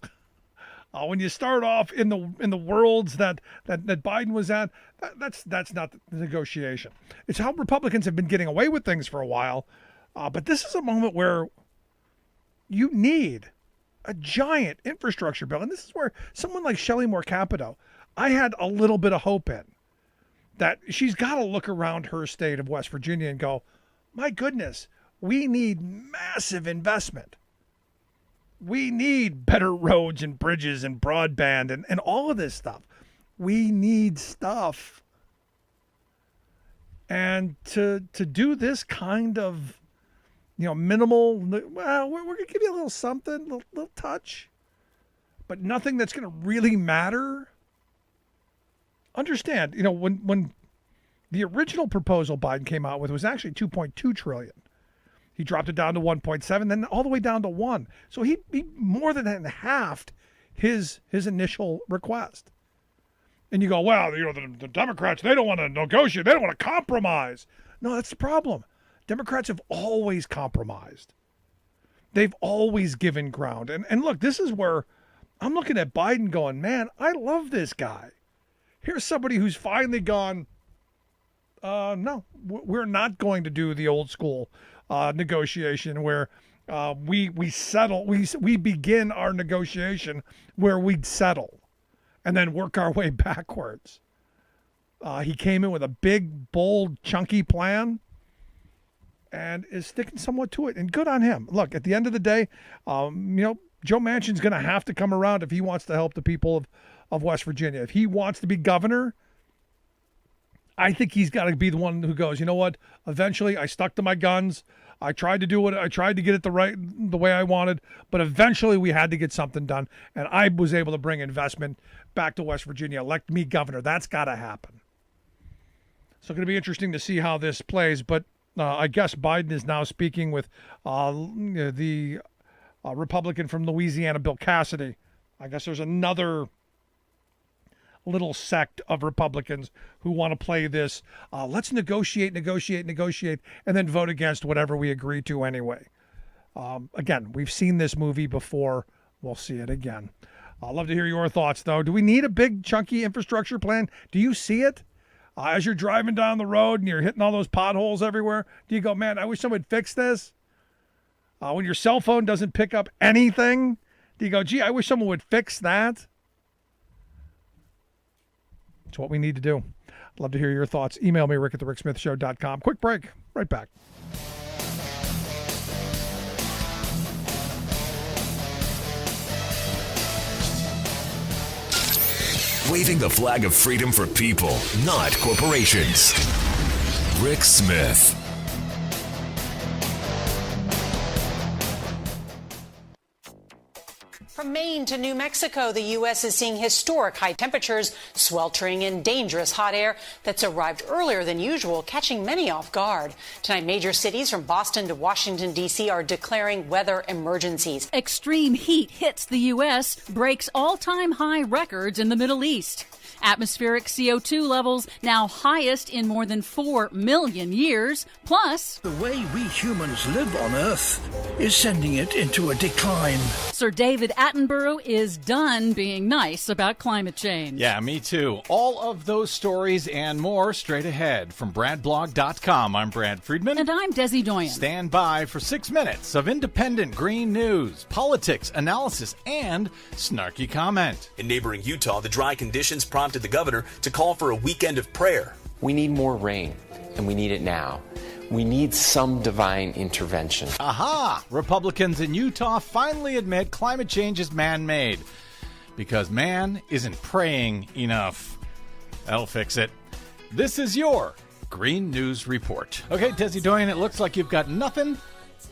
When you start off in the worlds that Biden was at, that's not the negotiation. It's how Republicans have been getting away with things for a while. But this is a moment where you need a giant infrastructure bill. And this is where someone like Shelley Moore Capito, I had a little bit of hope in. That she's got to look around her state of West Virginia and go, my goodness, we need massive investment. We need better roads and bridges and broadband and all of this stuff. We need stuff. And to do this kind of, minimal, well, we're going to give you a little something, a little touch, but nothing that's going to really matter. Understand, when the original proposal Biden came out with was actually $2.2 trillion. He dropped it down to 1.7, then all the way down to 1. So he more than halved his initial request. And you go, well, the Democrats, they don't want to negotiate. They don't want to compromise. No, that's the problem. Democrats have always compromised. They've always given ground. And look, this is where I'm looking at Biden going, man, I love this guy. Here's somebody who's finally gone, no, we're not going to do the old school negotiation where we begin our negotiation where we'd settle and then work our way backwards. He came in with a big, bold, chunky plan and is sticking somewhat to it, and good on him. Look, at the end of the day, Joe Manchin's going to have to come around if he wants to help the people of West Virginia. If he wants to be governor, I think he's got to be the one who goes, you know what? Eventually, I stuck to my guns. I tried to do it. I tried to get it the way I wanted, but eventually we had to get something done, and I was able to bring investment back to West Virginia. Elect me governor. That's got to happen. So it's going to be interesting to see how this plays, but I guess Biden is now speaking with the Republican from Louisiana, Bill Cassidy. I guess there's another little sect of Republicans who want to play this, let's negotiate, and then vote against whatever we agree to anyway. Again, we've seen this movie before. We'll see it again. I'd love to hear your thoughts, though. Do we need a big, chunky infrastructure plan? Do you see it? As you're driving down the road and you're hitting all those potholes everywhere, do you go, man, I wish someone would fix this? When your cell phone doesn't pick up anything, do you go, gee, I wish someone would fix that? It's what we need to do. I'd love to hear your thoughts. Email me, rick@thericksmithshow.com. Quick break. Right back. Waving the flag of freedom for people, not corporations. Rick Smith. From Maine to New Mexico, the U.S. is seeing historic high temperatures, sweltering in dangerous hot air that's arrived earlier than usual, catching many off guard. Tonight, major cities from Boston to Washington, D.C. are declaring weather emergencies. Extreme heat hits the U.S., breaks all-time high records in the Middle East. Atmospheric CO2 levels now highest in more than 4 million years. Plus, the way we humans live on Earth is sending it into a decline. Sir David Attenborough is done being nice about climate change. Yeah, me too. All of those stories and more straight ahead from BradBlog.com. I'm Brad Friedman. And I'm Desi Doyen. Stand by for 6 minutes of independent green news, politics, analysis, and snarky comment. In neighboring Utah, the dry conditions prompted the governor to call for a weekend of prayer. We need more rain, and we need it now. We need some divine intervention. Aha! Republicans in Utah finally admit climate change is man-made because man isn't praying enough. That'll fix it. This is your Green News Report. Okay, Desi Doyen, it looks like you've got nothing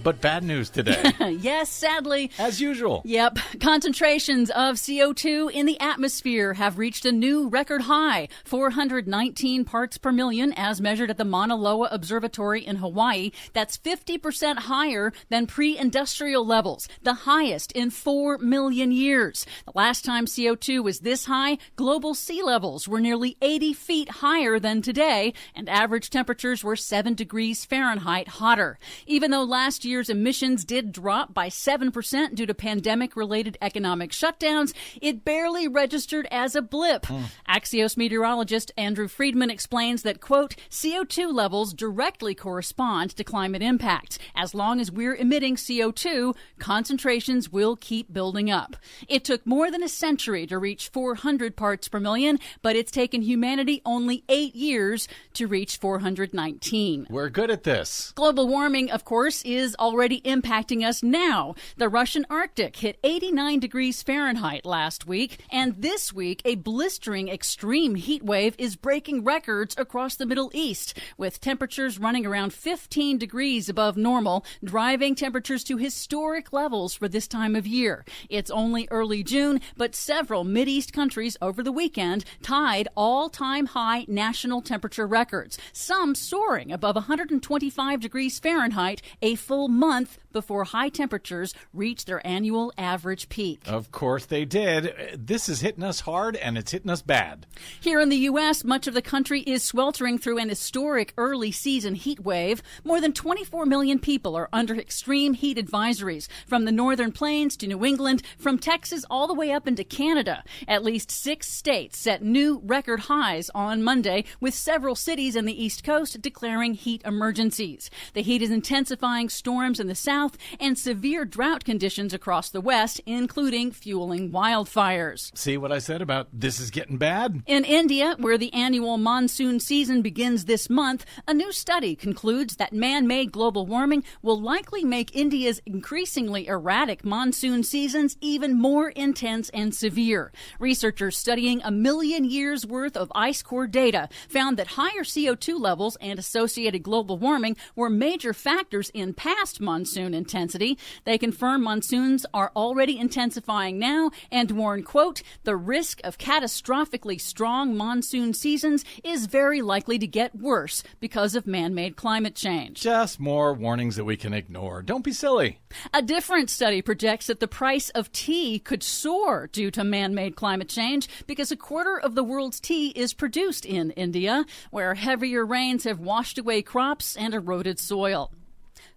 but bad news today. Yes, sadly. As usual. Yep. Concentrations of CO2 in the atmosphere have reached a new record high, 419 parts per million, as measured at the Mauna Loa Observatory in Hawaii. That's 50% higher than pre-industrial levels, the highest in 4 million years. The last time CO2 was this high, global sea levels were nearly 80 feet higher than today, and average temperatures were 7 degrees Fahrenheit hotter. Even though last year's emissions did drop by 7% due to pandemic-related economic shutdowns, it barely registered as a blip. Axios meteorologist Andrew Friedman explains that, quote, CO2 levels directly correspond to climate impacts. As long as we're emitting CO2, concentrations will keep building up. It took more than a century to reach 400 parts per million, but it's taken humanity only 8 years to reach 419. We're good at this. Global warming, of course, is already impacting us now. The Russian Arctic hit 89 degrees Fahrenheit last week, and this week a blistering extreme heat wave is breaking records across the Middle East, with temperatures running around 15 degrees above normal, driving temperatures to historic levels for this time of year. It's only early June, but several Mideast countries over the weekend tied all-time high national temperature records, some soaring above 125 degrees Fahrenheit a full month before high temperatures reach their annual average peak. Of course they did. This is hitting us hard, and it's hitting us bad. Here in the U.S., much of the country is sweltering through an historic early season heat wave. More than 24 million people are under extreme heat advisories, from the northern plains to New England, from Texas all the way up into Canada. At least 6 states set new record highs on Monday, with several cities in the East Coast declaring heat emergencies. The heat is intensifying storms in the south and severe drought conditions across the west, including fueling wildfires. See what I said about this is getting bad? In India, where the annual monsoon season begins this month, a new study concludes that man-made global warming will likely make India's increasingly erratic monsoon seasons even more intense and severe. Researchers studying 1 million years' worth of ice core data found that higher CO2 levels and associated global warming were major factors in past monsoon intensity. They confirm monsoons are already intensifying now and warn, quote, the risk of catastrophically strong monsoon seasons is very likely to get worse because of man-made climate change. Just more warnings that we can ignore. Don't be silly. A different study projects that the price of tea could soar due to man-made climate change because a quarter of the world's tea is produced in India, where heavier rains have washed away crops and eroded soil.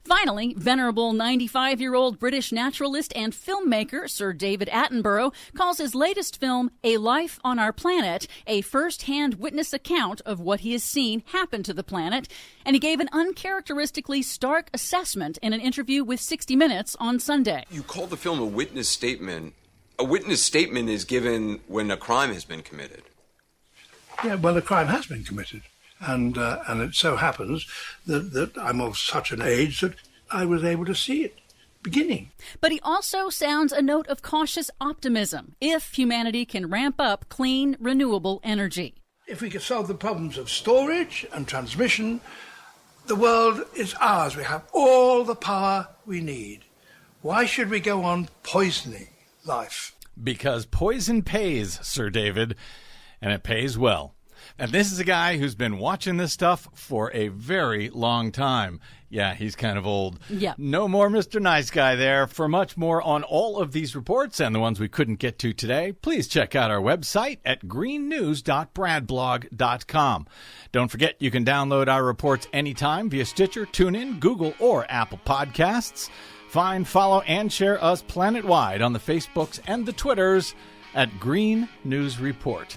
Finally, venerable 95-year-old British naturalist and filmmaker Sir David Attenborough calls his latest film, A Life on Our Planet, a first-hand witness account of what he has seen happen to the planet, and he gave an uncharacteristically stark assessment in an interview with 60 Minutes on Sunday. You call the film a witness statement. A witness statement is given when a crime has been committed. Yeah, well, a crime has been committed. And it so happens that I'm of such an age that I was able to see it beginning. But he also sounds a note of cautious optimism if humanity can ramp up clean, renewable energy. If we could solve the problems of storage and transmission, the world is ours. We have all the power we need. Why should we go on poisoning life. Because poison pays, Sir David, and it pays well. And this is a guy who's been watching this stuff for a very long time. Yeah, he's kind of old. Yeah. No more Mr. Nice Guy there. For much more on all of these reports and the ones we couldn't get to today, please check out our website at greennews.bradblog.com. Don't forget, you can download our reports anytime via Stitcher, TuneIn, Google, or Apple Podcasts. Find, follow, and share us planet-wide on the Facebooks and the Twitters at Green News Report.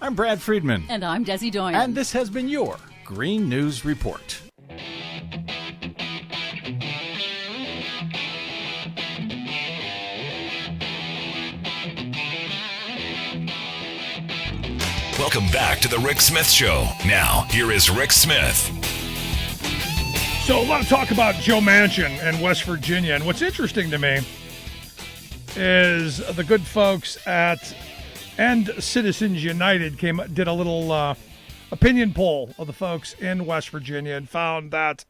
I'm Brad Friedman. And I'm Desi Doyen. And this has been your Green News Report. Welcome back to the Rick Smith Show. Now, here is Rick Smith. So a lot of talk about Joe Manchin and West Virginia. And what's interesting to me is the good folks at and Citizens United did a little opinion poll of the folks in West Virginia and found that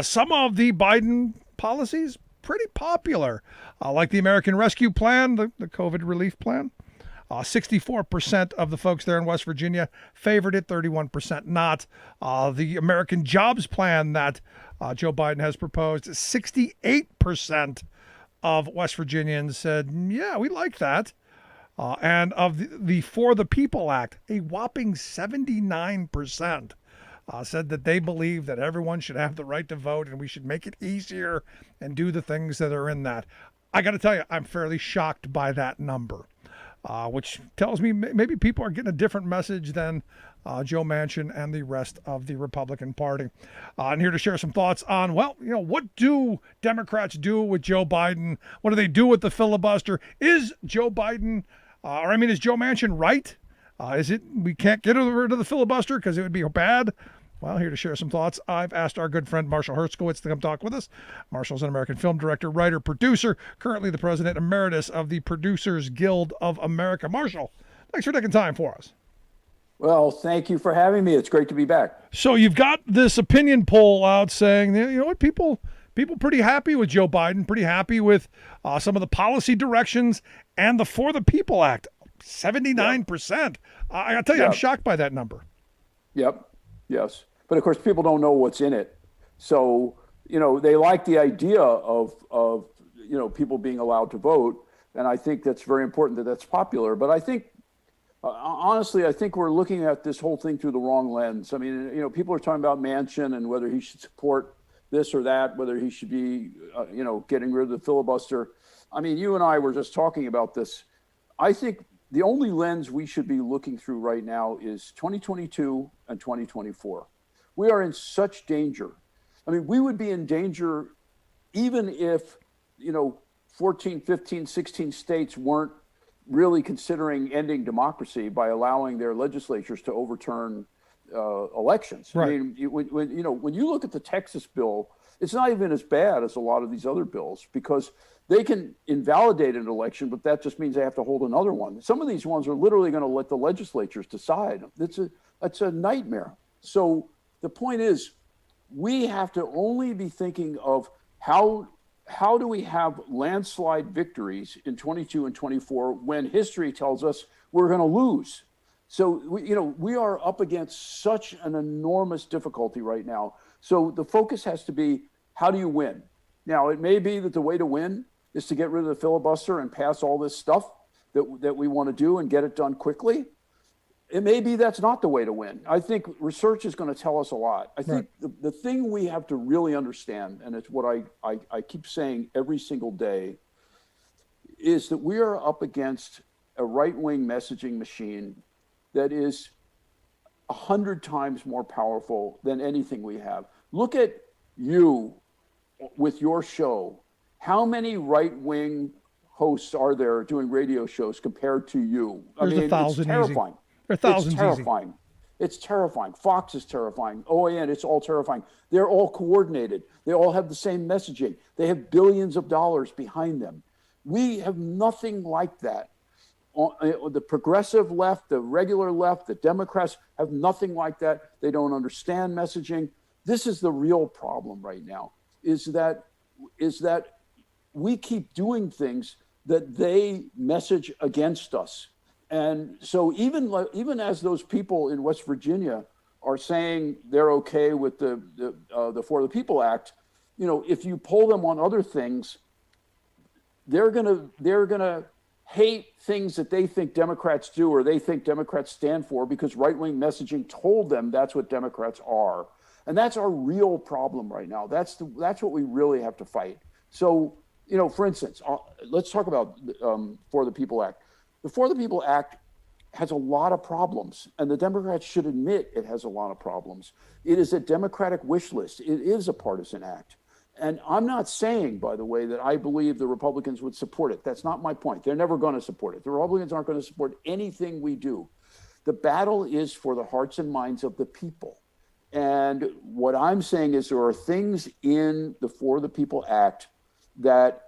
some of the Biden policies pretty popular, like the American Rescue Plan, the COVID relief plan. 64% of the folks there in West Virginia favored it, 31% not. The American Jobs Plan that Joe Biden has proposed, 68% of West Virginians said, yeah, we like that. And of the For the People Act, a whopping 79% said that they believe that everyone should have the right to vote and we should make it easier and do the things that are in that. I got to tell you, I'm fairly shocked by that number, which tells me maybe people are getting a different message than Joe Manchin and the rest of the Republican Party. And here to share some thoughts on, well, what do Democrats do with Joe Biden? What do they do with the filibuster? Is Joe Biden... is Joe Manchin right? Is it we can't get rid of the filibuster because it would be bad? Well, here to share some thoughts, I've asked our good friend Marshall Herskovitz to come talk with us. Marshall's an American film director, writer, producer, currently the president emeritus of the Producers Guild of America. Marshall, thanks for taking time for us. Well, thank you for having me. It's great to be back. So you've got this opinion poll out saying, people pretty happy with Joe Biden, pretty happy with some of the policy directions and the For the People Act, 79%. I got to tell you, I'm shocked by that number. Yep. Yes. But of course, people don't know what's in it. So, they like the idea of people being allowed to vote. And I think that's very important that that's popular. But I think, honestly, I think we're looking at this whole thing through the wrong lens. I mean, people are talking about Manchin and whether he should support this or that, whether he should be, getting rid of the filibuster. I mean, you and I were just talking about this. I think the only lens we should be looking through right now is 2022 and 2024. We are in such danger. I mean, we would be in danger even if, 14, 15, 16 states weren't really considering ending democracy by allowing their legislatures to overturn elections. Right. I mean, when you look at the Texas bill, it's not even as bad as a lot of these other bills because they can invalidate an election, but that just means they have to hold another one. Some of these ones are literally going to let the legislatures decide. It's a nightmare. So the point is, we have to only be thinking of how do we have landslide victories in 22 and 24 when history tells us we're going to lose. So, we are up against such an enormous difficulty right now. So the focus has to be, how do you win? Now, it may be that the way to win is to get rid of the filibuster and pass all this stuff that we want to do and get it done quickly. It may be that's not the way to win. I think research is going to tell us a lot. I think the thing we have to really understand, and it's what I keep saying every single day, is that we are up against a right-wing messaging machine that is 100 times more powerful than anything we have. Look at you with your show. How many right-wing hosts are there doing radio shows compared to you? There's 1,000 it's terrifying. Easy. There are thousands. It's terrifying. Easy. It's terrifying. Fox is terrifying. OAN, it's all terrifying. They're all coordinated. They all have the same messaging. They have billions of dollars behind them. We have nothing like that. The progressive left, the regular left, the Democrats have nothing like that. They don't understand messaging. This is the real problem right now, is that we keep doing things that they message against us. And so even as those people in West Virginia are saying they're okay with the For the People Act, if you poll them on other things, they're gonna hate things that they think Democrats do or they think Democrats stand for because right-wing messaging told them that's what Democrats are. And that's our real problem right now. That's what we really have to fight. So, for instance, let's talk about For the People Act. The For the People Act has a lot of problems, and the Democrats should admit it has a lot of problems. It is a Democratic wish list. It is a partisan act. And I'm not saying, by the way, that I believe the Republicans would support it. That's not my point. They're never going to support it. The Republicans aren't going to support anything we do. The battle is for the hearts and minds of the people. And what I'm saying is there are things in the For the People Act that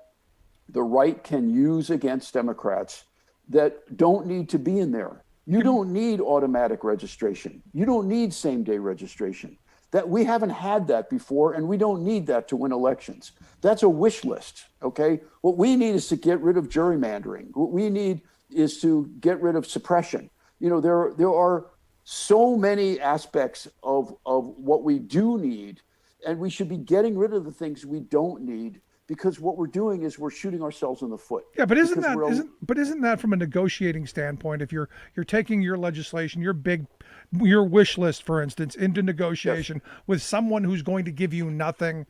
the right can use against Democrats that don't need to be in there. You don't need automatic registration. You don't need same-day registration. That we haven't had that before, and we don't need that to win elections. That's a wish list, okay? What we need is to get rid of gerrymandering. What we need is to get rid of suppression. There are so many aspects of what we do need, and we should be getting rid of the things we don't need, because what we're doing is we're shooting ourselves in the foot. Yeah, but isn't that from a negotiating standpoint? If you're taking your legislation, your wish list, for instance, into negotiation with someone who's going to give you nothing,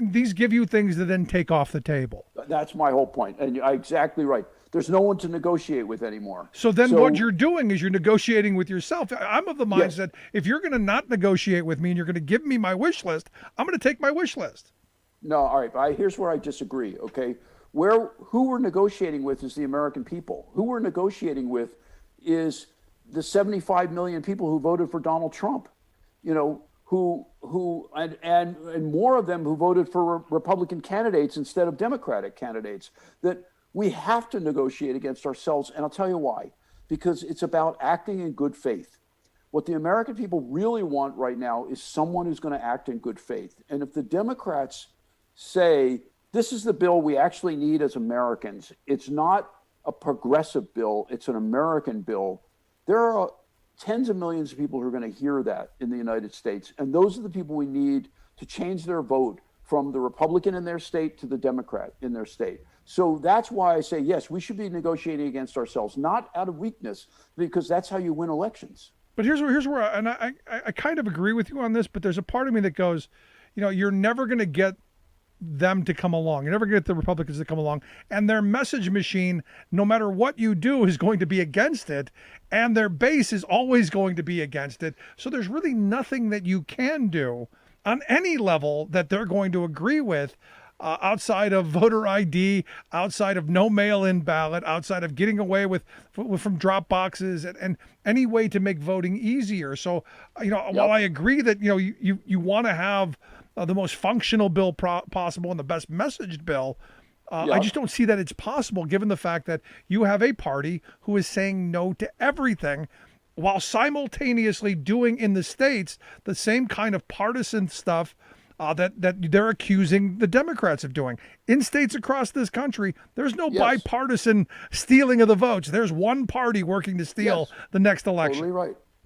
these give you things to then take off the table. That's my whole point, and you're exactly right. There's no one to negotiate with anymore. So what you're doing is you're negotiating with yourself. I'm of the mindset, if you're going to not negotiate with me and you're going to give me my wish list, I'm going to take my wish list. No, all right. Here's where I disagree, okay? Who we're negotiating with is the American people. Who we're negotiating with is the 75 million people who voted for Donald Trump, and more of them who voted for Republican candidates instead of Democratic candidates. That we have to negotiate against ourselves, and I'll tell you why. Because it's about acting in good faith. What the American people really want right now is someone who's going to act in good faith. And if the Democrats say, this is the bill we actually need as Americans, it's not a progressive bill, it's an American bill, there are tens of millions of people who are going to hear that in the United States. And those are the people we need to change their vote from the Republican in their state to the Democrat in their state. So that's why I say, yes, we should be negotiating against ourselves, not out of weakness, because that's how you win elections. But here's where I kind of agree with you on this, but there's a part of me that goes, you're never going to get them to come along. You're never going to get the Republicans to come along. And their message machine, no matter what you do, is going to be against it. And their base is always going to be against it. So there's really nothing that you can do on any level that they're going to agree with, outside of voter ID, outside of no mail-in ballot, outside of getting away from drop boxes and any way to make voting easier. So, while I agree that, you want to have the most functional bill possible and the best messaged bill, I just don't see that it's possible, given the fact that you have a party who is saying no to everything while simultaneously doing in the states the same kind of partisan stuff that they're accusing the Democrats of doing. In states across this country, there's no bipartisan stealing of the votes. There's one party working to steal the next election.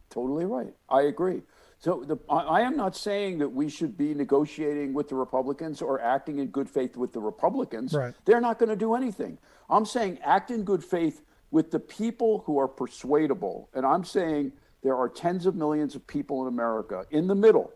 Totally right. I agree. So I am not saying that we should be negotiating with the Republicans or acting in good faith with the Republicans. Right. They're not going to do anything. I'm saying act in good faith with the people who are persuadable. And I'm saying there are tens of millions of people in America in the middle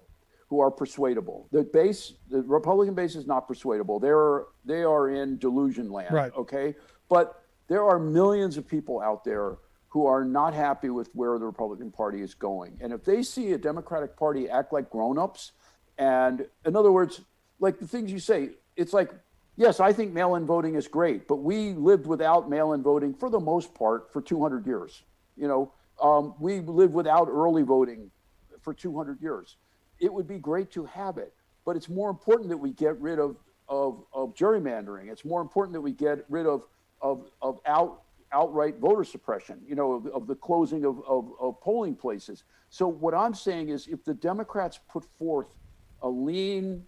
who are persuadable. The Republican base is not persuadable. They are in delusion land. Right. Okay. But there are millions of people out there who are not happy with where the Republican Party is going. And if they see a Democratic Party act like grown-ups, and in other words, like the things you say, it's like, yes, I think mail-in voting is great, but we lived without mail-in voting for the most part for 200 years. We lived without early voting for 200 years. It would be great to have it, but it's more important that we get rid of gerrymandering. It's more important that we get rid of outright voter suppression, of the closing of polling places. So what I'm saying is, if the Democrats put forth a lean,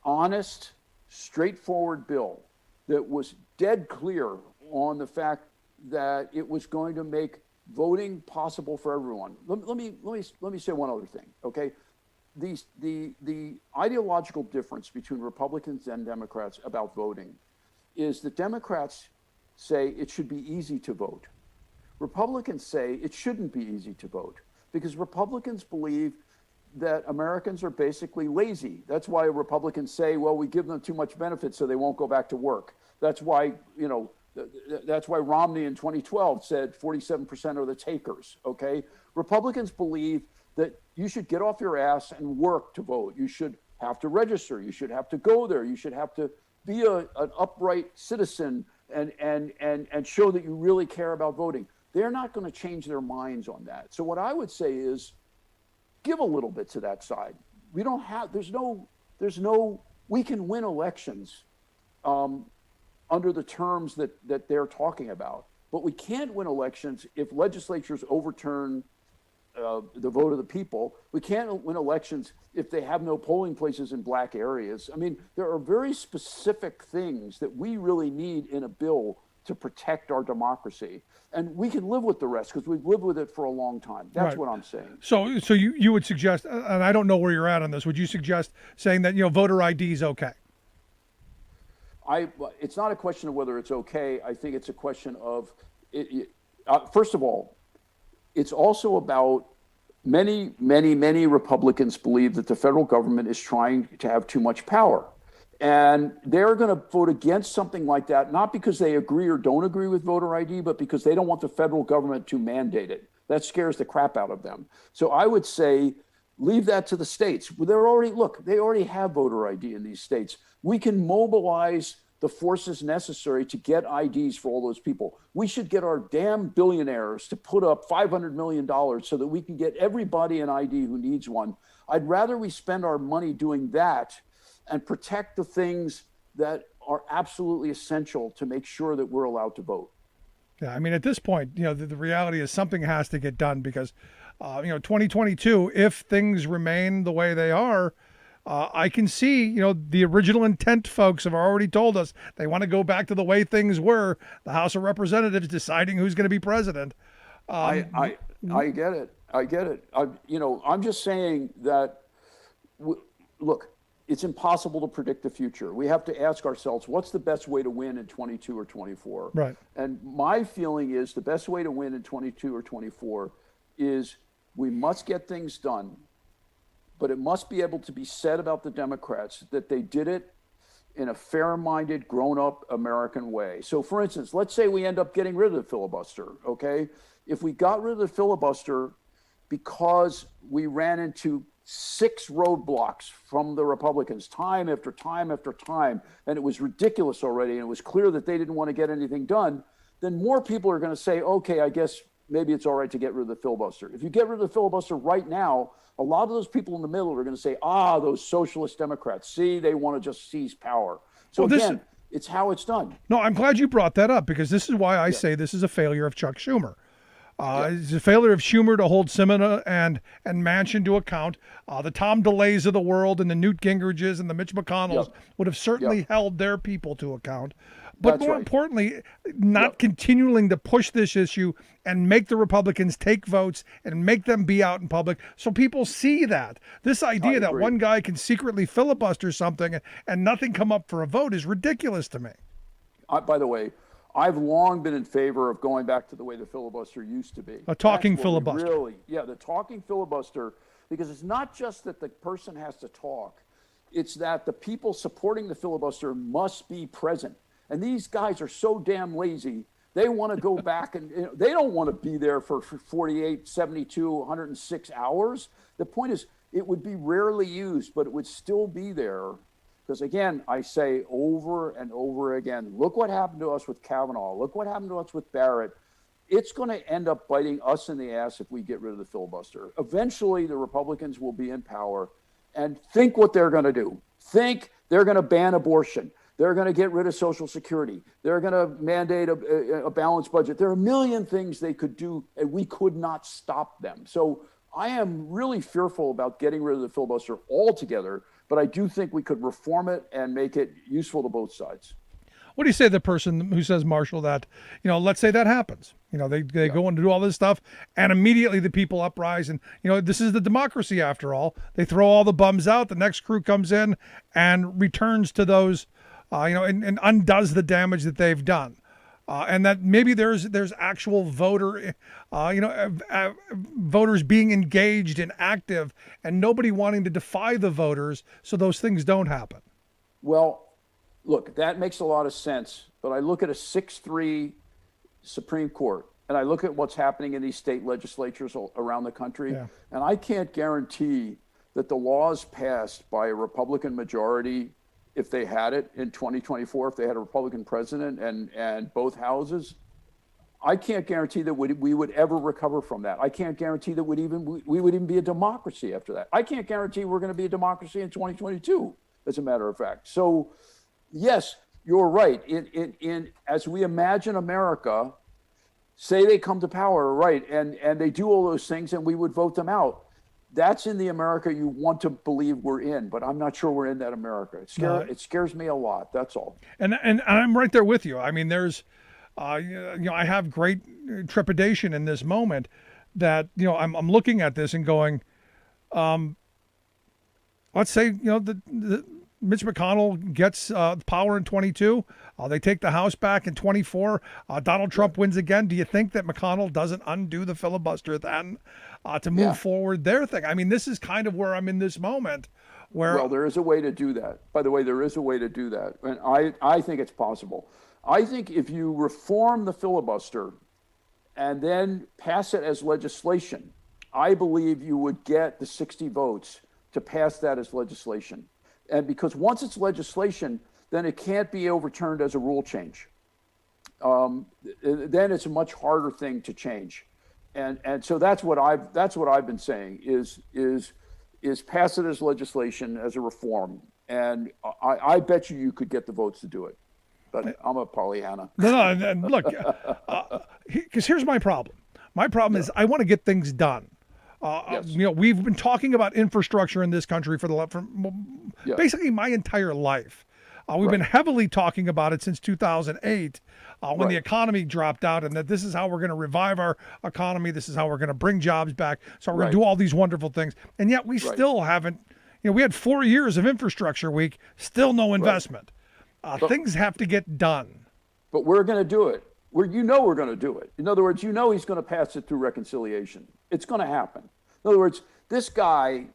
honest, straightforward bill that was dead clear on the fact that it was going to make voting possible for everyone. Let me say one other thing, okay? The ideological difference between Republicans and Democrats about voting is that Democrats say it should be easy to vote. Republicans say it shouldn't be easy to vote because Republicans believe that Americans are basically lazy. That's why Republicans say, well, we give them too much benefit so they won't go back to work. That's why, that's why Romney in 2012 said 47% are the takers, okay? Republicans believe that you should get off your ass and work to vote. You should have to register. You should have to go there. You should have to be an upright citizen and show that you really care about voting. They're not going to change their minds on that. So what I would say is give a little bit to that side. We don't have, there's no, we can win elections under the terms that they're talking about, but we can't win elections if legislatures overturn the vote of the people. We can't win elections if they have no polling places in black areas. I mean, there are very specific things that we really need in a bill to protect our democracy. And we can live with the rest because we've lived with it for a long time. That's Right. what I'm saying. So you would suggest, and I don't know where you're at on this, would you suggest saying that, voter ID is okay? It's not a question of whether it's okay. I think it's a question of, first of all, it's also about many Republicans believe that the federal government is trying to have too much power. And they're going to vote against something like that, not because they agree or don't agree with voter ID, but because they don't want the federal government to mandate it. That scares the crap out of them. So I would say, leave that to the states. They already have voter ID in these states. We can mobilize the forces necessary to get IDs for all those people. We should get our damn billionaires to put up $500 million so that we can get everybody an ID who needs one. I'd rather we spend our money doing that and protect the things that are absolutely essential to make sure that we're allowed to vote. Yeah, I mean, at this point, the reality is something has to get done because, 2022, if things remain the way they are, I can see, the original intent folks have already told us they want to go back to the way things were, the House of Representatives deciding who's going to be president. I get it. I get it. I'm just saying that, look, it's impossible to predict the future. We have to ask ourselves, what's the best way to win in 22 or 24? Right. And my feeling is the best way to win in 22 or 24 is we must get things done, but it must be able to be said about the Democrats that they did it in a fair-minded, grown-up American way. So, for instance, let's say we end up getting rid of the filibuster, okay? If we got rid of the filibuster because we ran into 6 roadblocks from the Republicans time after time after time, and it was ridiculous already, and it was clear that they didn't want to get anything done, then more people are going to say, okay, I guess maybe it's all right to get rid of the filibuster. If you get rid of the filibuster right now, a lot of those people in the middle are going to say, those socialist Democrats, see, they want to just seize power. So again, it's how it's done. No, I'm glad you brought that up because this is why I say this is a failure of Chuck Schumer. It's a failure of Schumer to hold Sinema and Manchin to account. The Tom DeLays of the world and the Newt Gingriches and the Mitch McConnells would have certainly held their people to account. But more importantly, not continuing to push this issue and make the Republicans take votes and make them be out in public so people see that. This idea that one guy can secretly filibuster something and nothing come up for a vote is ridiculous to me. By the way, I've long been in favor of going back to the way the filibuster used to be. A talking filibuster. The talking filibuster, because it's not just that the person has to talk, it's that the people supporting the filibuster must be present. And these guys are so damn lazy. They want to go back and they don't want to be there for 48, 72, 106 hours. The point is, it would be rarely used, but it would still be there. Because again, I say over and over again, look what happened to us with Kavanaugh. Look what happened to us with Barrett. It's going to end up biting us in the ass if we get rid of the filibuster. Eventually, the Republicans will be in power and think what they're going to do. Think they're going to ban abortion. They're going to get rid of Social Security. They're going to mandate a balanced budget. There are a million things they could do, and we could not stop them. So I am really fearful about getting rid of the filibuster altogether, but I do think we could reform it and make it useful to both sides. What do you say to the person who says, Marshall, that, let's say that happens. They go in to do all this stuff, and immediately the people uprise, and, this is the democracy after all. They throw all the bums out. The next crew comes in and returns to those, and undoes the damage that they've done. And that maybe there's actual voters being engaged and active, and nobody wanting to defy the voters, so those things don't happen. Well, look, that makes a lot of sense. But I look at a 6-3 Supreme Court, and I look at what's happening in these state legislatures around the country, and I can't guarantee that the laws passed by a Republican majority, if they had it in 2024, if they had a Republican president and both houses, I can't guarantee that we would ever recover from that. I can't guarantee that we would even be a democracy after that. I can't guarantee we're going to be a democracy in 2022, as a matter of fact. So, yes, you're right. As we imagine America, say they come to power, right, and they do all those things, and we would vote them out. That's in the America you want to believe we're in, but I'm not sure we're in that America. It scares me a lot. That's all. And I'm right there with you. I mean, there's, I have great trepidation in this moment that, I'm looking at this and going, let's say, the Mitch McConnell gets power in 22. They take the House back in 24. Donald Trump wins again. Do you think that McConnell doesn't undo the filibuster then to move forward their thing? I mean, this is kind of where I'm in this moment. Well, there is a way to do that. By the way, there is a way to do that. And I think it's possible. I think if you reform the filibuster and then pass it as legislation, I believe you would get the 60 votes to pass that as legislation. And because once it's legislation, then it can't be overturned as a rule change. Then it's a much harder thing to change. And so that's what I've been saying is pass it as legislation, as a reform. And I bet you could get the votes to do it. But I'm a Pollyanna. No, look, because here's my problem. My problem is I want to get things done. Yes. We've been talking about infrastructure in this country for basically my entire life. We've been heavily talking about it since 2008 when the economy dropped out, and that this is how we're going to revive our economy. This is how we're going to bring jobs back. So we're going to do all these wonderful things. And yet we still haven't, we had 4 years of infrastructure week, still no investment. Things have to get done. But we're going to do it. We're going to do it. In other words, he's going to pass it through reconciliation. It's going to happen. In other words, this guy,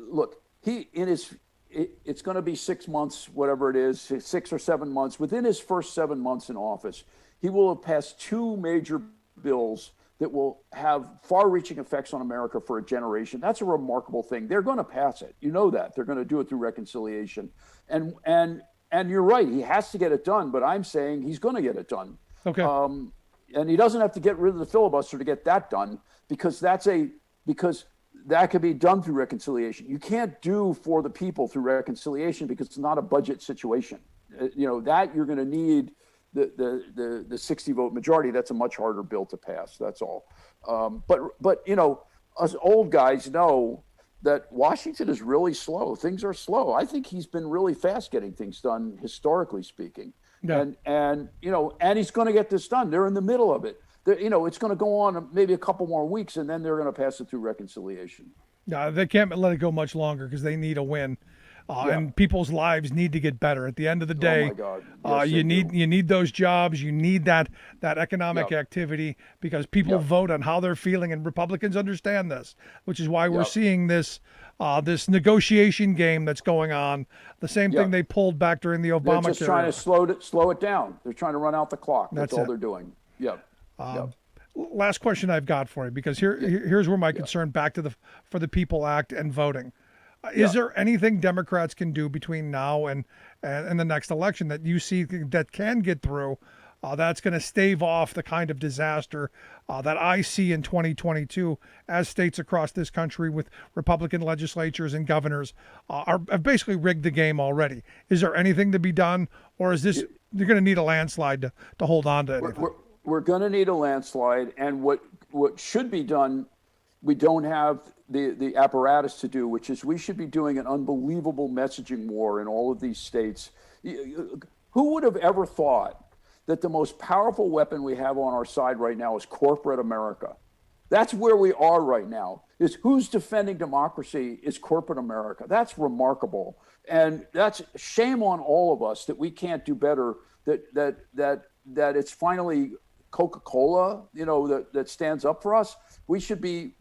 look, it's going to be 6 months, whatever it is, 6 or 7 months. Within his first 7 months in office, he will have passed 2 major bills that will have far-reaching effects on America for a generation. That's a remarkable thing. They're going to pass it. You know that. They're going to do it through reconciliation. And you're right, he has to get it done, but I'm saying he's going to get it done. Okay. And he doesn't have to get rid of the filibuster to get that done, because that could be done through reconciliation. You can't do for the people through reconciliation because it's not a budget situation. That you're going to need the 60 vote majority. That's a much harder bill to pass. That's all. But us old guys know that Washington is really slow. Things are slow. I think he's been really fast getting things done, historically speaking. Yeah. And he's going to get this done. They're in the middle of it. It's going to go on maybe a couple more weeks, and then they're going to pass it through reconciliation. Yeah, they can't let it go much longer because they need a win. And people's lives need to get better. At the end of the day, you need those jobs. You need that economic activity, because people vote on how they're feeling, and Republicans understand this, which is why we're seeing this negotiation game that's going on. The same thing they pulled back during the Obama. They're just trying to slow it down. They're trying to run out the clock. That's all they're doing. Yeah. Last question I've got for you, because here's where my concern back to for the People Act and voting. Is there anything Democrats can do between now and the next election that you see that can get through that's going to stave off the kind of disaster that I see in 2022 as states across this country with Republican legislatures and governors have basically rigged the game already? Is there anything to be done, or is this you're going to need a landslide to hold on to anything? We're going to need a landslide, and what should be done, we don't have the apparatus to do, which is we should be doing an unbelievable messaging war in all of these states. Who would have ever thought that the most powerful weapon we have on our side right now is corporate America? That's where we are right now, is who's defending democracy is corporate America. That's remarkable. And that's shame on all of us that we can't do better, that it's finally Coca-Cola, that stands up for us. We should be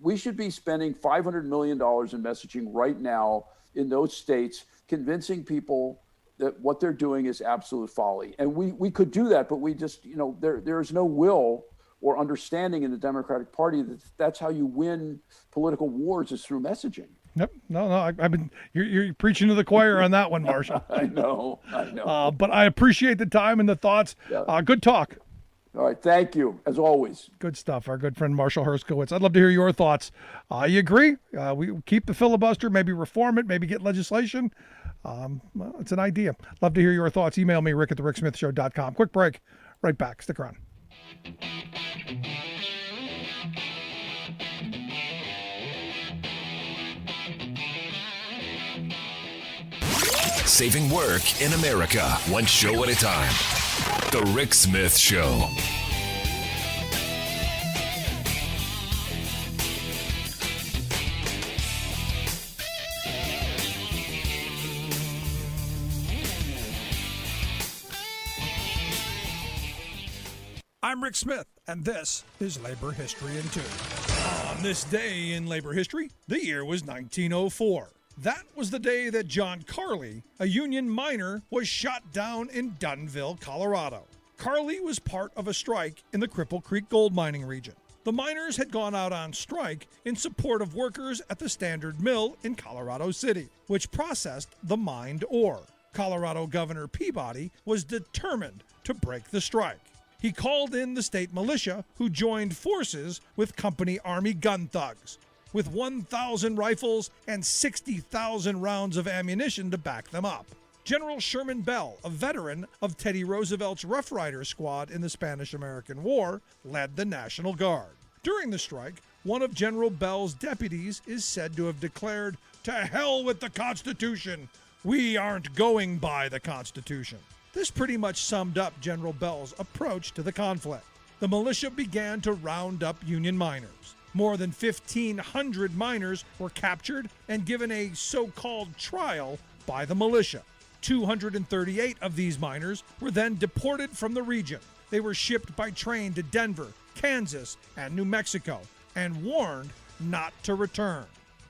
spending $500 million in messaging right now in those states, convincing people that what they're doing is absolute folly. And we could do that, but we just, there is no will or understanding in the Democratic Party that's how you win political wars, is through messaging. Yep. No. You're preaching to the choir on that one, Marshall. I know. But I appreciate the time and the thoughts. Yeah. Good talk. All right. Thank you, as always. Good stuff. Our good friend Marshall Herskovitz. I'd love to hear your thoughts. You agree? We keep the filibuster, maybe reform it, maybe get legislation. Well, it's an idea. Love to hear your thoughts. Email me, rick@thericksmithshow.com. Quick break. Right back. Stick around. Saving work in America, one show at a time. The Rick Smith Show. I'm Rick Smith, and this is Labor History in 2. On this day in labor history, the year was 1904. That was the day that John Carley, a union miner, was shot down in Dunnville, Colorado. Carley was part of a strike in the Cripple Creek gold mining region. The miners had gone out on strike in support of workers at the Standard Mill in Colorado City, which processed the mined ore. Colorado Governor Peabody was determined to break the strike. He called in the state militia, who joined forces with company Army gun thugs, with 1,000 rifles and 60,000 rounds of ammunition to back them up. General Sherman Bell, a veteran of Teddy Roosevelt's Rough Rider Squad in the Spanish-American War, led the National Guard. During the strike, one of General Bell's deputies is said to have declared, "To hell with the Constitution! We aren't going by the Constitution." This pretty much summed up General Bell's approach to the conflict. The militia began to round up Union miners. More than 1,500 miners were captured and given a so-called trial by the militia. 238 of these miners were then deported from the region. They were shipped by train to Denver, Kansas, and New Mexico, and warned not to return.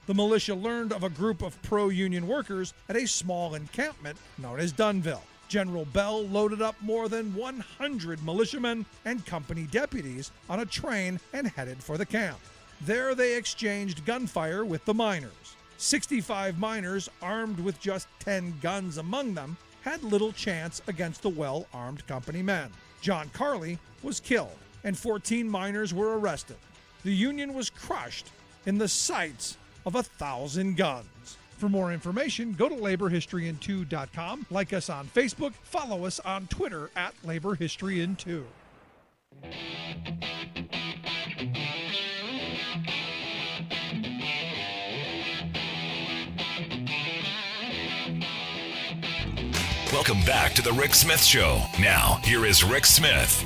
The militia learned of a group of pro-union workers at a small encampment known as Dunnville. General Bell loaded up more than 100 militiamen and company deputies on a train and headed for the camp. There they exchanged gunfire with the miners. 65 miners, armed with just 10 guns among them, had little chance against the well-armed company men. John Carley was killed, and 14 miners were arrested. The Union was crushed in the sights of 1,000 guns. For more information, go to laborhistoryin2.com, like us on Facebook, follow us on Twitter at laborhistoryin2. Welcome back to the Rick Smith Show. Now, here is Rick Smith.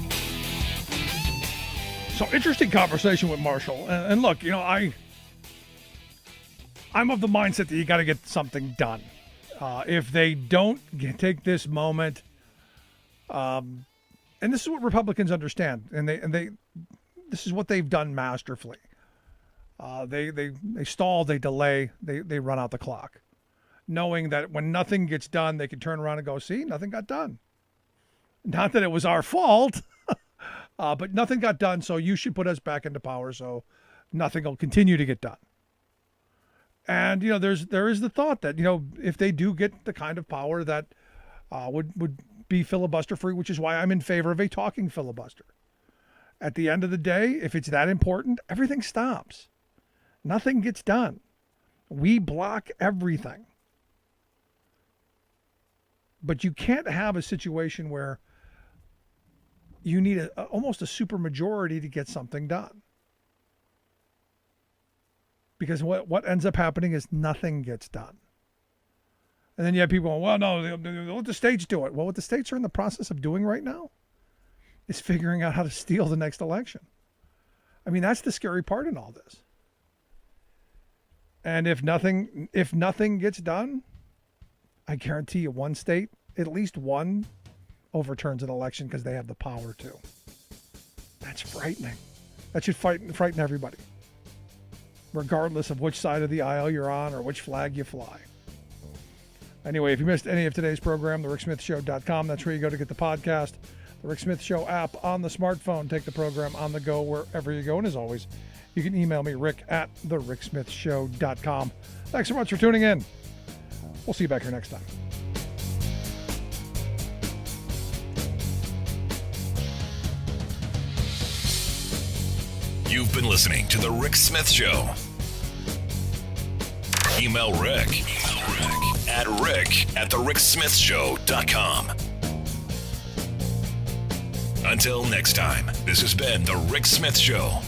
So, interesting conversation with Marshall. And look, I'm of the mindset that you got to get something done. If they don't take this moment, and this is what Republicans understand, and they this is what they've done masterfully. They stall, they delay, they run out the clock, knowing that when nothing gets done, they can turn around and go, "See, nothing got done." Not that it was our fault, but nothing got done. So you should put us back into power, so nothing will continue to get done. And, there is the thought that, if they do get the kind of power that would be filibuster free, which is why I'm in favor of a talking filibuster. At the end of the day, if it's that important, everything stops. Nothing gets done. We block everything. But you can't have a situation where you need almost a supermajority to get something done. Because what ends up happening is nothing gets done. And then you have people going, well, no, they'll let the states do it. Well, what the states are in the process of doing right now is figuring out how to steal the next election. I mean, that's the scary part in all this. And if nothing gets done, I guarantee you one state, at least one, overturns an election because they have the power to. That's frightening. That should frighten everybody, regardless of which side of the aisle you're on or which flag you fly. Anyway, if you missed any of today's program, thericksmithshow.com. That's where you go to get the podcast. The Rick Smith Show app on the smartphone. Take the program on the go wherever you go. And as always, you can email me, rick@thericksmithshow.com. Thanks so much for tuning in. We'll see you back here next time. You've been listening to The Rick Smith Show. Email Rick at rick@thericksmithshow.com. Until next time, this has been The Rick Smith Show.